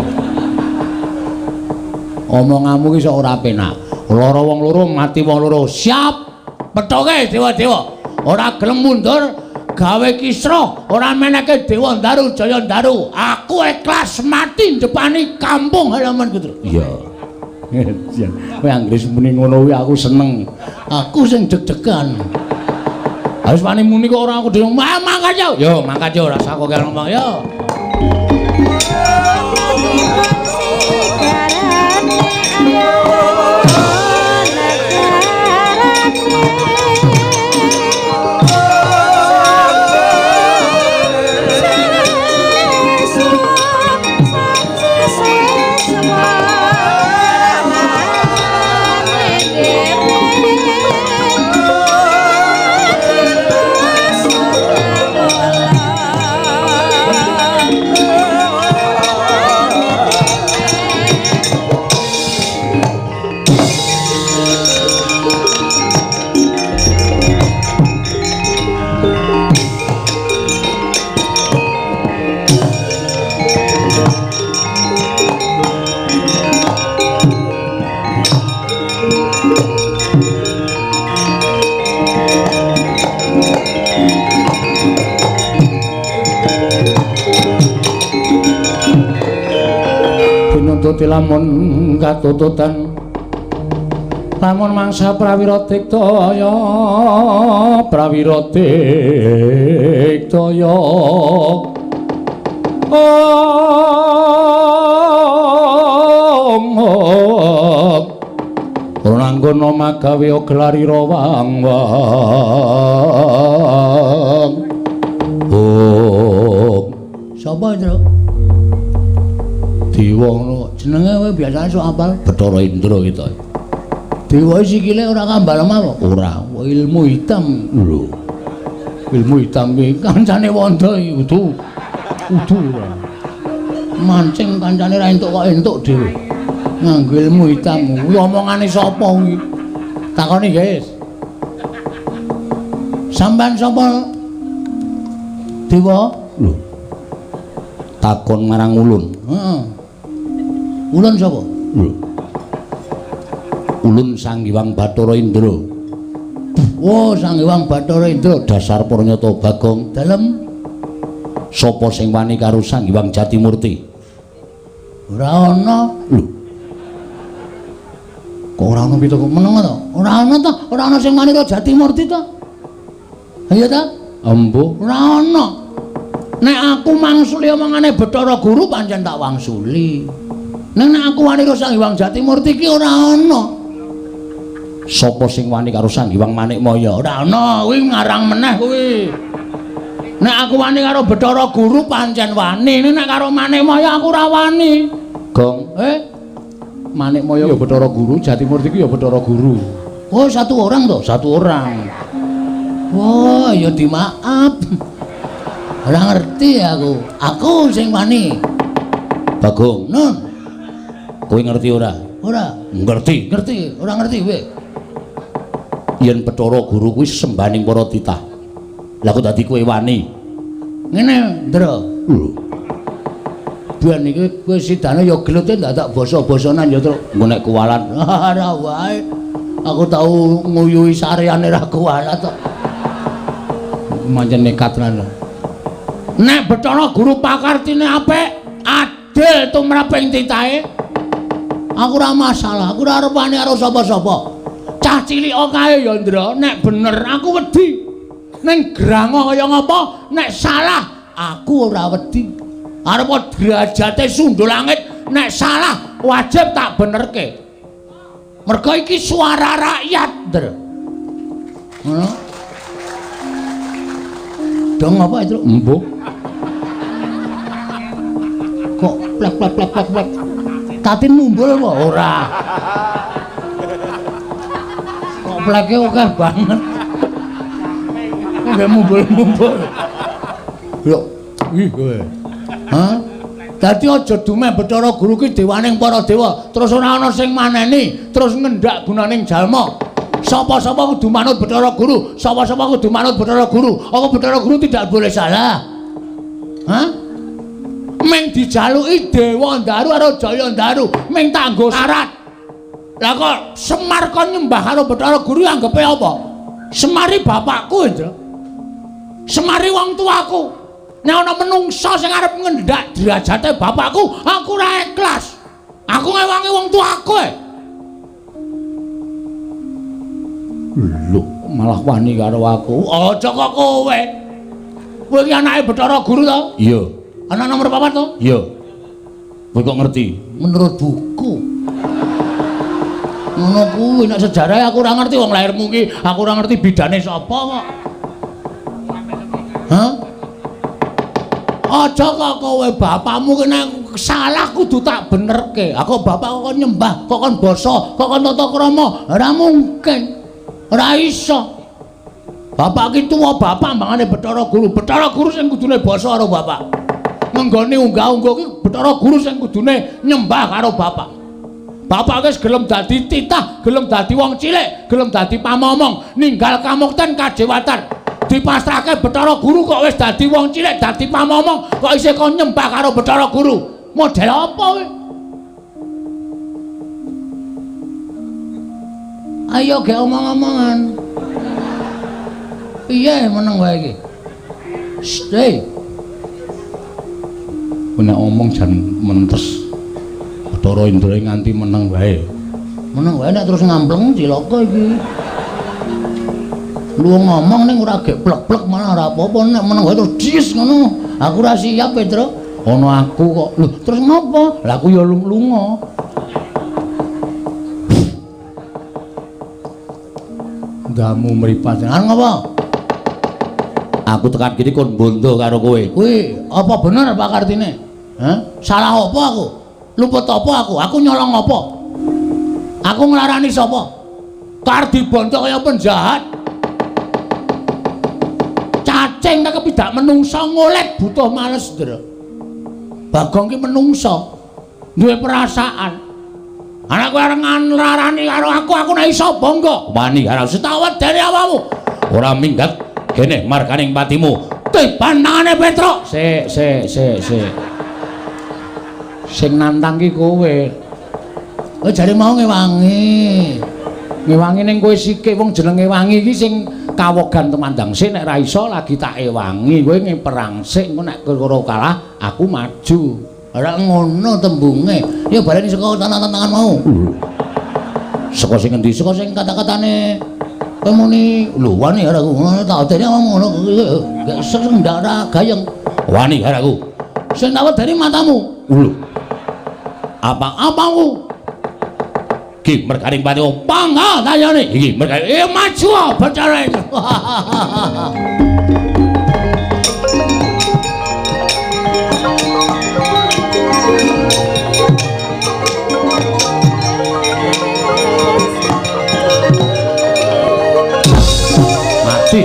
Speaker 1: Omonganmu ki sok ora penak. Lara wong loro mati wong loro. Siap. Pethoke dewa-dewa. Ora gelem mundur gawe kisra, ora meneke Dewa Ndaru Jaya Ndaru. Aku ikhlas mati ndepani kampung halaman gitu. Iya. Kowe anggere muni ngono kuwi aku seneng. Aku sing deg-degan. Harus wani muni kok ora aku dhewe mangkat yo. Yo mangkat yo rasa kok ngomong yo. Lamun katututan lamun mangsa prawira diktaya Ranggana magawe glarira wang-wang. Sapa itu? Dewa ngono. Jenenge kowe biasane sok apal Bathara Indra gitu. Dewa sikile ora kambal apa? Ora, ilmu hitam lho. Ilmu hitam iki kancane Wanda iki udu ora. Mancing kancane ra entuk kok entuk dhewe. Nganggo ilmu hitam. Kuwi omongane sapa kuwi? Takoni, guys. Sampeyan sapa? Dewa? Lho. Takon marang ulun. Heeh. Ulun sapa? Lho. Ulun Sang Hyang Bathara Indra. Oh, Sang Hyang Bathara Indra dasar Pranyata Bagong dalem. Sapa sing wani karo Sang Hyang Jatimurti? Ora ana. Lho. Kok ora ana pitu meneng to? Ora ana to? Ora ana sing wani karo Jatimurti to? Iya ta? Embuh, ora ana. Nek aku mangsuli omongane Bathara Guru pancen tak wangsuli. Nek aku wani karo Sang Hyang Jatimurti iki ora ana. Sapa sing wani karo Sang Hyang Manikmaya? Ora ana, kuwi ngarang meneh kuwi. Nek aku wani karo Bathara Guru pancen wani, nek karo Manikmaya aku ora wani. Gong, Manikmaya ya Bathara Guru, Jatimurti iki ya Bathara Guru. Oh, satu orang toh? Satu orang. Wah, ya dimaaf. Ora ngerti aku. Aku sing wani. Bagong, Nun. Kowe ngerti ora? Ora. Ngerti. Ngerti, ora ngerti kowe. Yen Bathara Guru kuwi sembaning para titah. Lah kok dadi kowe wani? Ngene, Ndra. Lho. Ben iki kowe sidane ya gelute dadak basa-basanan ya, Truk. Engko nek kuwalat, ora wae. Aku tau nguyuhi sareane ra kuwalat kok. Mancen nekat tenan. Nek Bathara Guru pakartine apik, adil tumraping titahe. Aku ora masalah, aku ora arep wani karo sapa-sapa. Cah cilik kae ya, Ndra, nek bener aku wedi. Ning grango kaya ngapa, nek salah aku ora wedi. Arep derajate sundul langit, nek salah wajib tak benerke. Mergo iki suara rakyat, Ndra. Ngono. Dong apa itu? Embuh. Kok plek. Tatin mumbul kok ora. Kok pleke akeh banget. Kok mumbul. Lho, ih kowe. Hah? Dadi aja dumeh Bathara Guru ki dewaning para dewa, terus ora ana sing maneni, terus ngendak gunaning jalma. Sapa-sapa kudu manut Bathara Guru, sapa-sapa kudu manut Bathara Guru. Apa Bathara Guru tidak boleh salah? Hah? Meng dijaluki Dewa Ndaru karo Jaya Ndaru, meng tanggo syarat. Lah kok Semar kon nyembah karo Bathara Guru anggepe apa? Semari bapakku, Indra. Semari wong tuaku. Nek ana menungsa sing arep ngendak derajate bapakku, aku ora ikhlas. Aku ngewangi wong tuaku. Lho, malah wani karo aku. Aja kok kowe. Kowe iki anake Bathara Guru to? Iya. Anak nomor 4 to? Iya. Kowe kok ngerti? Menurut buku. Ngono kuwi nek sejarah aku ora ngerti wong lairmu iki, aku ora ngerti bidane sapa kok. Hah? Aja kok kowe bapakmu kena salah kudu tak benerke. Aku bapak kok nyembah, kok kon basa, kok kon tata krama. Ora mungkin. Ora iso. Bapak ki tuwa bapak mangane Bathara Guru. Bathara Guru sing kudune basa karo bapak. Ngenggone unggah-ungguh ki Bathara Guru sing kudune nyembah karo bapak. Bapak wis gelem dadi titah, gelem dadi wong cilik, gelem dadi pamomong, ninggal kamukten kajewatan. Dipasrahke Bathara Guru kok wis dadi wong cilik, dadi pamomong, kok isih kon nyembah karo Bathara Guru. Model apa kowe? Ayo ge omong-omongan. Piye meneng wae iki? Stay. Nek omong jan mentes. Bathara Indra nganti meneng wae. Meneng wae nek terus ngampleng cilaka iki. Lu ngomong ning ora gek plek-plek malah ora apa-apa nek meneng wae terus dis ngono. Aku ora siap, Pedro. Ono aku kok. Lho, terus ngopo? Lah aku ya lunga. Ndamu mripat. Arep ngopo? Aku tekan kene kon bondo karo kowe. Kuwi apa bener Pak Kartine? Hah? Salah apa aku? Luput apa aku? Aku nyolong apa? Aku nglarani sapa? Kar dibondo kaya penjahat. Cacing tak kepidak menungsa ngolet butuh males, Ndra. Bagong ki menungsa. Duwe perasaan. Anak kowe arep nglarani karo aku nek iso bangga. Wani karo setawet dari awakmu. Ora minggat kene markaning patimu. Tibanane Petruk. Sik. Sing nantang ki kowe. Oh jare mau ngewangi. Ngewangi ning kowe sikik wong jenenge wangi iki sing kawogan temandang sik nek ra iso lagi tak ewangi. Kowe ngeperang sik engko nek kowe kalah aku maju. Ora ngono tembunge. Ya baleni saka tantangan mau. Saka sing endi? Saka sing kata-katane kowe muni lho wani karo aku. Ngono tak odeni ngono gak sering ndak ora gayeng. Wani karo aku. Sing tak wedeni matamu. Lho. Apa-apaku? Iki merganing pati opang ha tayane. Iki merganing maju bicara itu. Mati.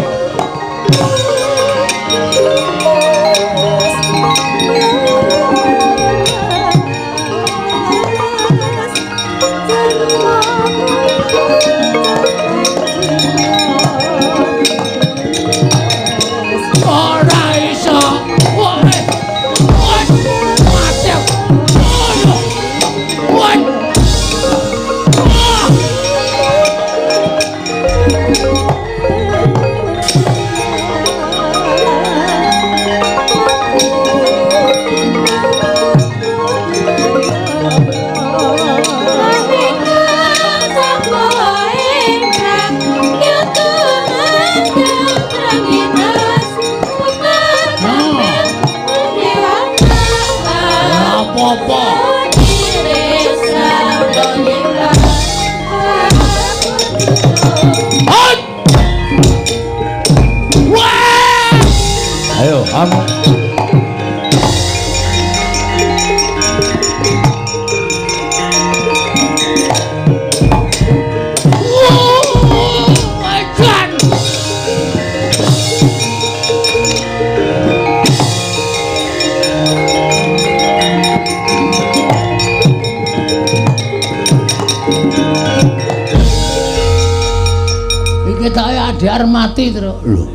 Speaker 1: dhek arep mati terus. Lho.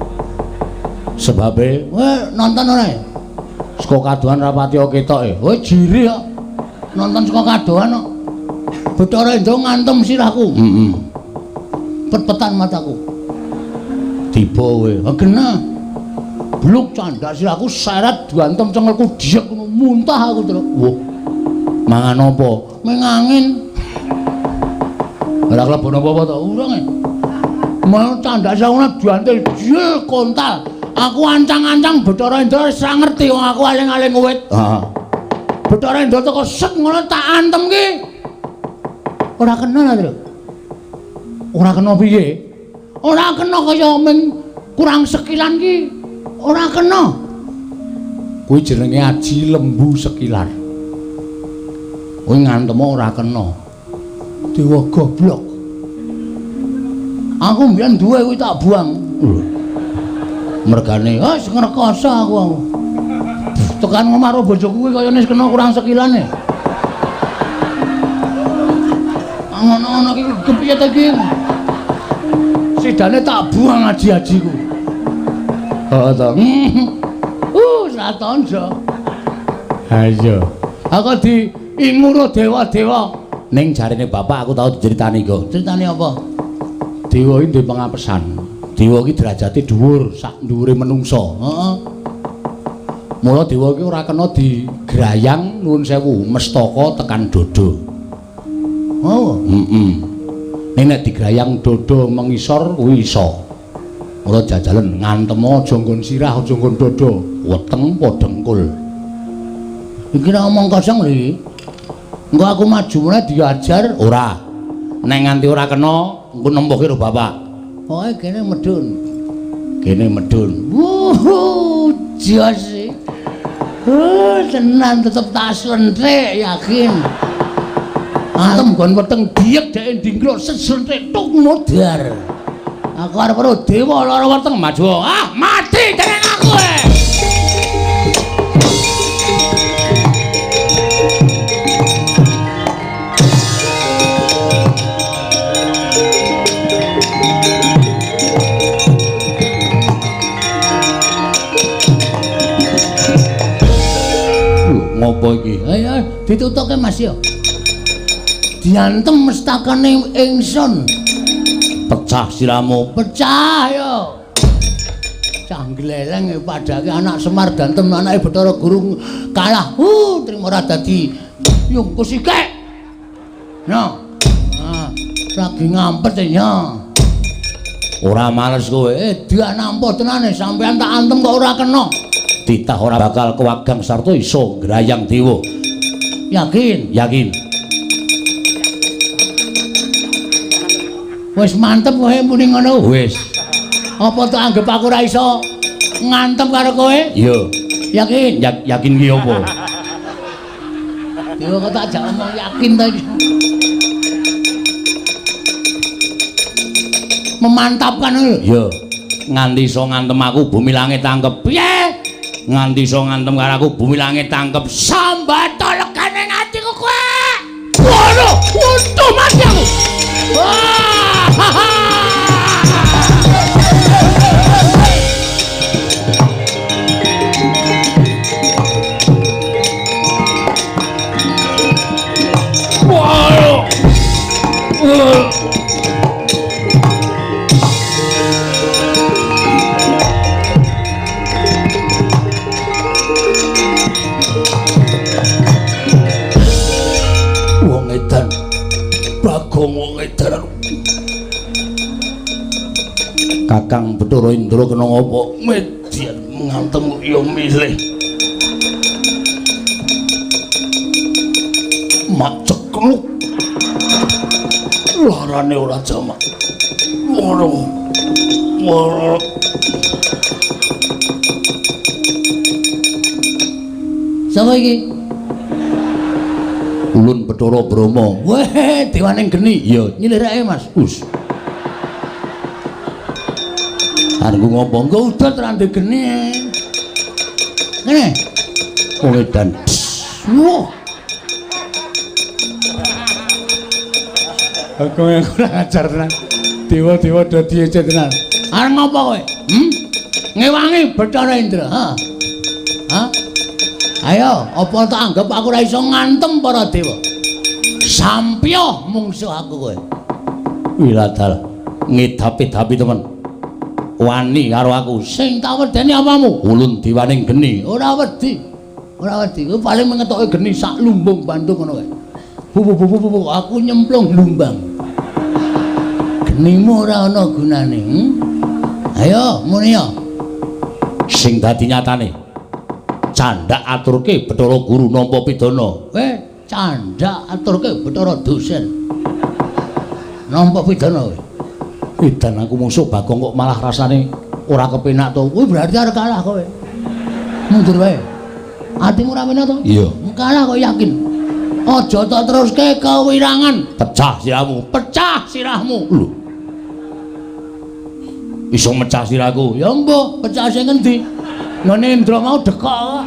Speaker 1: Sebabe, nonton ora? Saka kadohan rapati ketoke. Jiri kok. Nonton saka kadohan kok. Bathara Indra ngantem sirahku. Heeh. Pet-petan mataku. Tiba kowe. Genah. Bluk candak sirahku seret diantem cengelku diek ngono muntah aku terus. Wah. Mangan apa? Mengangin. Ora klebon apa-apa to? Urung e. Mau candak sirahku diantil jil kontal. Aku ancang-ancang Bathara Indra wis ora ngerti wong aku aling-aling wit. Heeh. Bathara Indra teko set ngono tak antem ki. Ora kena lho. Ora kena piye? Ora kena kaya men kurang sekilan ki. Ora kena. Kuwi jenenge aji lembu sekilar. Kuwi ngantem ora kena. Dewa goblok. Aku mbiyen duwe kuwi tak buang. Mergane, wis ngrekoso aku. Tekan ngomah karo bojoku kuwi kayane kena kurang sekilane. Ngono-ngono iki kepiye ta iki? Sidane tak buang aji-ajiku. Heeh to. Satonjo. Ayo. Aku diinguro dewa-dewa. Ning jarine bapak aku tau diceritani kok. Ceritane apa? Dewa iki duwe pengapesan. Dewa iki derajate dhuwur, sak dhuwure menungsa. Heeh. Mula dewa iki ora kena digrayang nuwun sewu, mestaka tekan dodo. Oh, nek digrayang dodo mengisor kuwi iso. Mula jajalen ngantem aja nggon sirah, aja nggon dodo, weteng padha engkul. Iki nek omong kosong lho iki. Engko aku maju meneh diajar ora. Nek nganti ora kena, engko nempuh karo bapak. Pokoke kene medun. Kene medun. Jos. Tenan tetep tak slenthik yakin. Antem gon weteng diek dhek ndingkluk seslenthik tuk modar. Aku arep karo dewa lara weteng maju. Ah, mati dening aku e. Ngopo iki? Ayo ditutuke Mas yo. Diantem mestakane ingsun. Pecah siramu, pecah yo. Canggleleng padake anak Semar dantem anake Bathara Guru kalah. Trimo ora dadi yungkus iki. No. Lagi ngampet ya. Ora males kowe. Dia nampa tenane sampean tak antem kok ora kena. Titah ora bakal kewagang sarta iso ngrayang dewa. Yakin? Yakin. Wis mantep kowe muni ngono. Wis. Apa tak anggap aku ora iso ngantem karo kowe? Iya. Yakin? Yakin ki apa? Dewa kok tak jak omong yakin ta iki. Memantapkan lho. Iya. Nganti iso ngantem aku bumi langit tanggep. Piye? Nganti iso ngantem karo aku bumi langit tangkep sambata legane atiku kowe. Waduh, untung mati aku. Wong edan. Kakang Bathara Indra kena ngopo? Median ngantem ya milih. Mak cekluk. Larane ora jamak. Waduh. Waduh. Sapa iki? Ulun Bathara Brahma. Weh, dewaning geni. Ya, nyilirake Mas. Us. Arep ngopo? Engko udah terande geni. Ngene. Wong edan. Wah. Aku yang kurang ajar tenan. Dewa-dewa dadi ece tenan. Arep ngopo kowe? Ngewangi Bathara Indra, ha? Hah? Ayo, apa tak anggap aku ora iso ngantem para dewa? Sampya mungsuh aku kowe. Wiladal ngedapi-dapi temen. Wani karo aku. Sing tak wedeni apamu? Ulun diwaning geni. Ora wedi. Ora wedi. Kowe paling mengetoke geni sak lumbung Bandung ngono kowe. Bu, aku nyemplung lumbang. Genimu ora ana gunane. Ayo, muni yo. Sing dadi nyatane. Candhak aturke Bathara Guru nampa pidana. Candhak aturke Bathara dosen. Nampa pidana kowe. Edan aku musuh Bagong kok malah rasane ora kepenak to. Kuwi berarti arep kalah kowe. Mundur wae. Atimu ora penak to? Iya. Kalah kok yakin. Aja tak teruske kewirangan. Pecah sirahmu, pecah sirahmu. Lho. Iso mecah sirahku. Ya mbok, pecah sing endi? Ngene Indra mau dekok.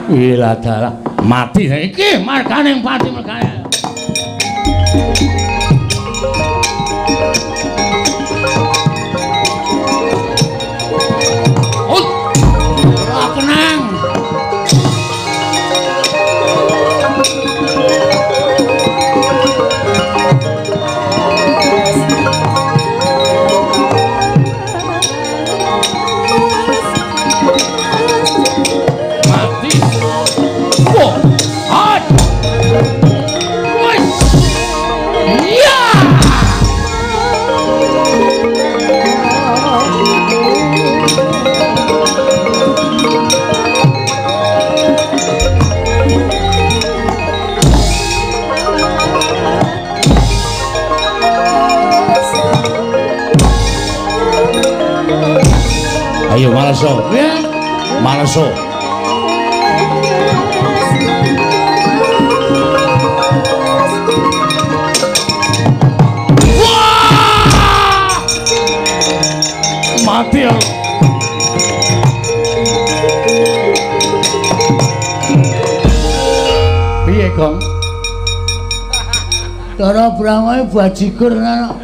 Speaker 1: Ila dalah mati iki margane pati margane. Ayo Malaso, Malaso. Wah! Mati ya. Piye, Gong? Cara brangae bajigur ana.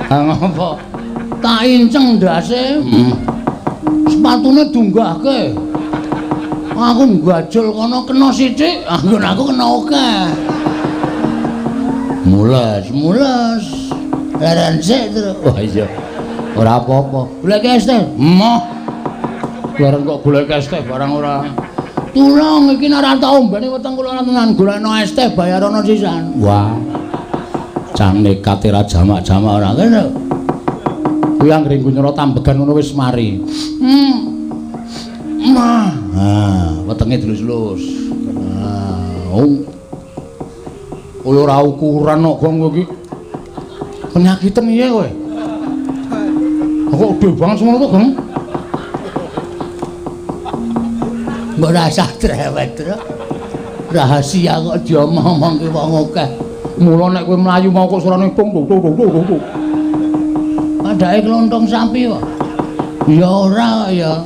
Speaker 1: Ngapa? Tak inceng ndase. Sepatune dunggahke. Aku nggajul kono kena sithik, anggon aku kena akeh. Mules. Laran sik terus. Wah iya. Ora apa-apa. Golek es teh. Moh. Bareng kok golek es teh barang ora. Tulung iki ora tau mbene weteng kula tenan golekno es teh bayarono sisan. Wah. Cang nekat ora jamak-jamak ora kene. Kuwi anggere nyoro tambegan ngono wis mari. Wetenge dilus-lus. Ora ukuran kok Gong kowe iki. Penyakiten iya kowe. Kok gede banget semono to, Gong? Mbok rasa trewet, Tru. Rahasia kok diomong-omongke wong akeh. Mula nek kowe mlayu mau kok surane tung. Padahal kelontong sapi kok. Ya ora ya.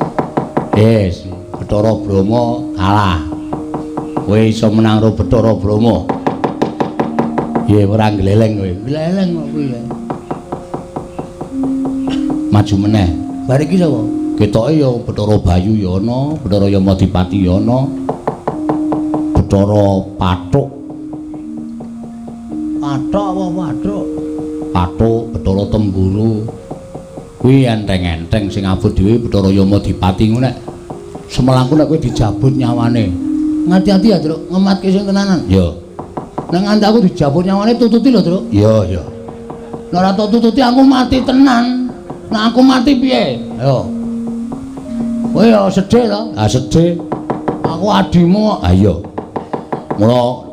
Speaker 1: Bathara Brahma kalah. Kowe iso menang karo Bathara Brahma. Iya ora gleleng kowe. Gleleng kok piye? Maju meneh. Bar iki sapa? Ketoke ya Bathara Bayu ya ana, Bathara Yamadipati ya ana. Bathara Pathuk. Pathuk apa Pathuk? Pathuk, Bathara Temburu. Kuwi enteng-enteng sing abot dhewe Bathara Yamadipati ngono nek semelangku nek kowe dijabut nyawane. Ngati-ati ya, Truk, ngematke sing tenanan. Ya. Nek nganti aku dijabut nyawane tututi lho, Truk. Iya. Nek ora tututi aku mati tenan. Nek aku mati piye? Ayo. Kowe ya sedih to? Ah sedih. Aku adimu. Ah iya. Mula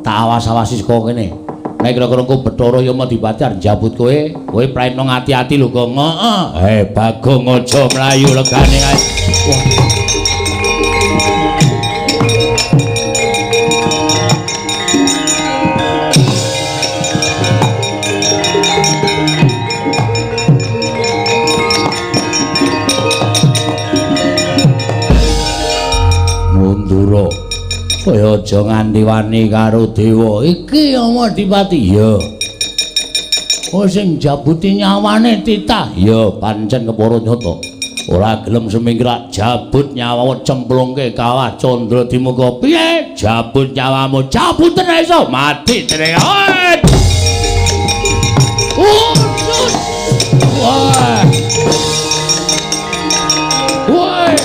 Speaker 1: tak awas-awasi saka kene. Nek kira-kira engko Bathara Yamadipati arep njabut kowe praitno ngati-ati lho, Gong. Heeh. Bagong aja mlayu legane kae. Mundura. Kaya aja nganti wani karo dewa. Iki Yamadipati ya. Oh sing jabuti nyawane titah. Ya pancen kepara nyata. Ora gelem semingkrak jabut nyawamu cemplungke kawah Candra Dimuka. Piye? Jabut nyawamu jabuten iso mati dening awet. Wah. Wah. Wah.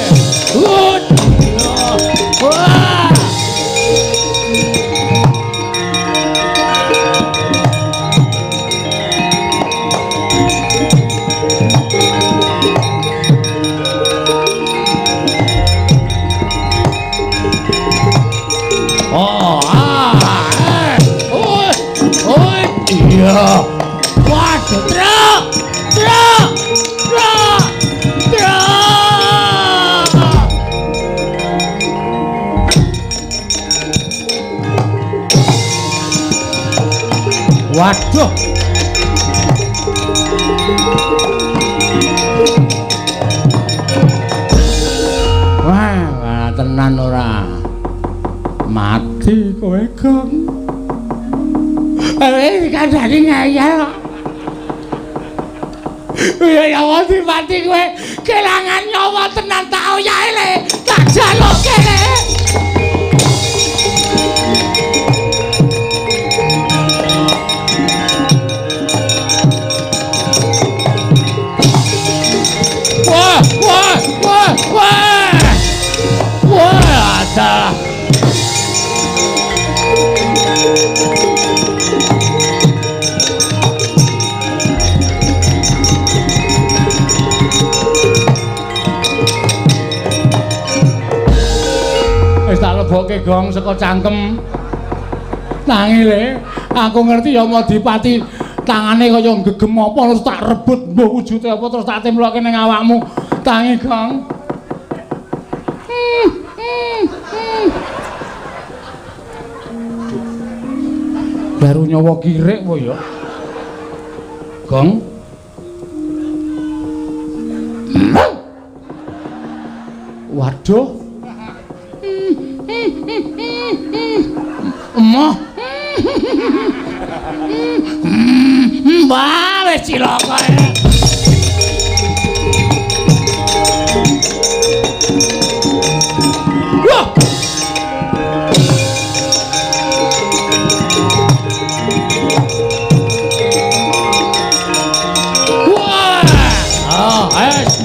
Speaker 1: Iya. Waduh, truk. Waduh. Wah, tenan ora. Mati kowe, Gong. Kandhane ngayal kok. Ya wis mati kowe kelangan nyawa tenan tak oyahe le. Tak jaloke le. Wah, ada. Wis tak lebokke Gong saka cangkem. Nanging le, aku ngerti ya Madipati tangane kaya gegem apa terus tak rebut mbuh wujude apa terus tak temlokke ning awakmu. Tangi Gong. Baru nyawa kirik po ya. Gong. Waduh. Emoh. Mbah wis cilaka. Wah.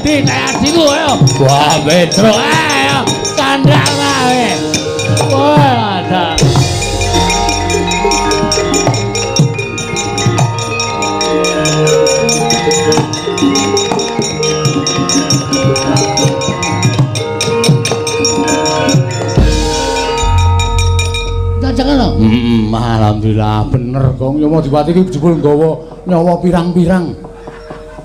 Speaker 1: Di kayak siku ayo. Wah, Petro ayo. Kandak wae. Wah, ada. Jangan lho. Alhamdulillah bener, Gong. Ya Madipati iki jebul nggawa nyawa pirang-pirang.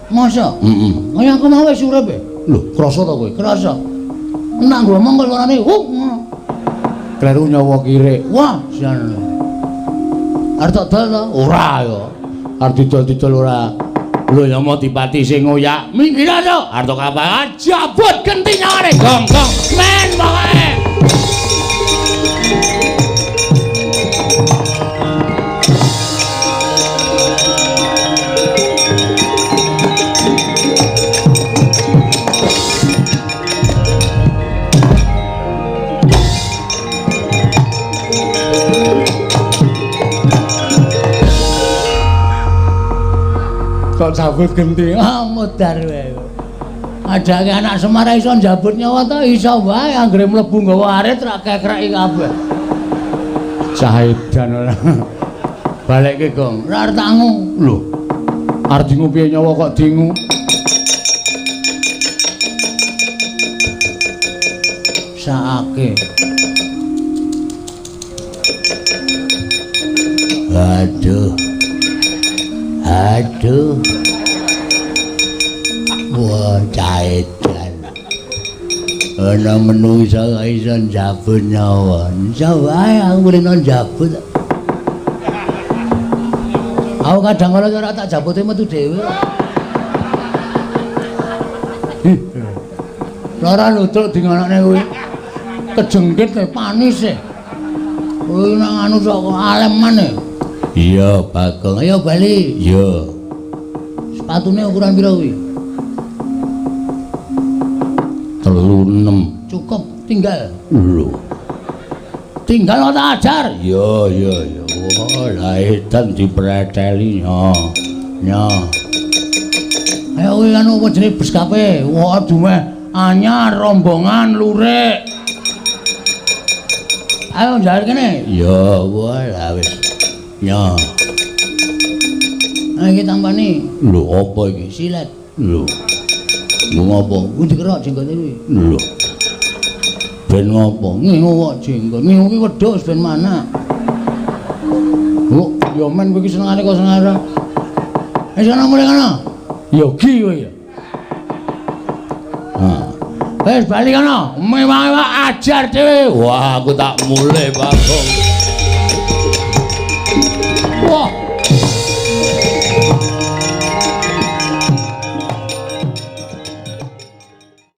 Speaker 1: Masa? Kaya aku mau wis urip e. Lho, krasa ta kowe? Krasa. Enak ngomong kok orane, ngono. Kleru nyawa kirik. Wah, jan. Arep tak dol ta? Ora ya. Arep didol-didol ora. Lho ya Madipati sing ngoyak. Minggir to. Arep kapan jabut genti nyawane. Gong, men pokoke. Kok jabut genti mudar wae. Adake anak Semar iso njabut nyawa ta iso wae anggere mlebu nggawa arit rak kekreki kabeh. Cahedan ora. Balekke Gong. Ora arep tangu. Lho. Arep dingu piye nyawa kok dingu? Saake. Aduh. Wah, caedan. Ana menungsa kok iso njabut nyawa. Iso wae aku mrene njabut. Aku kadang kala ora tak jabute metu dhewe. Lara lutruk dingonokne kuwi. Kejengkit panis e. Kuwi nang anu sok aleman e. Iya, Bagong. Ayo bali. Iya. Sepatune ukuran pira kuwi?
Speaker 2: 36.
Speaker 1: Cukup tinggal.
Speaker 2: Lho.
Speaker 1: Tinggal tak ajar.
Speaker 2: Ya. Wah, lah edan dipreteli nya. Nya.
Speaker 1: Ayo kuwi kan apa jenenge bus kape? Wah, dumeh anyar rombongan lurik. Ayo jalan kene.
Speaker 2: Ya, wah lah wis. Nya.
Speaker 1: Ayo iki tampani.
Speaker 2: Lho apa iki?
Speaker 1: Silet.
Speaker 2: Lho. Ngopo?
Speaker 1: Kuwi dikerok jenggote kuwi.
Speaker 2: Lho. Ben ngopo?
Speaker 1: Ngingu kok jenggot. Ngingu ki wedhus ben mana? Oh, ya men kowe iki senengane kok senengane. Sono mulai kono. Yogi kowe ya. Wis bali kono. Mewah-mewah ajar dhewe.
Speaker 2: Wah, aku tak mulai, Bagong.
Speaker 1: Wah.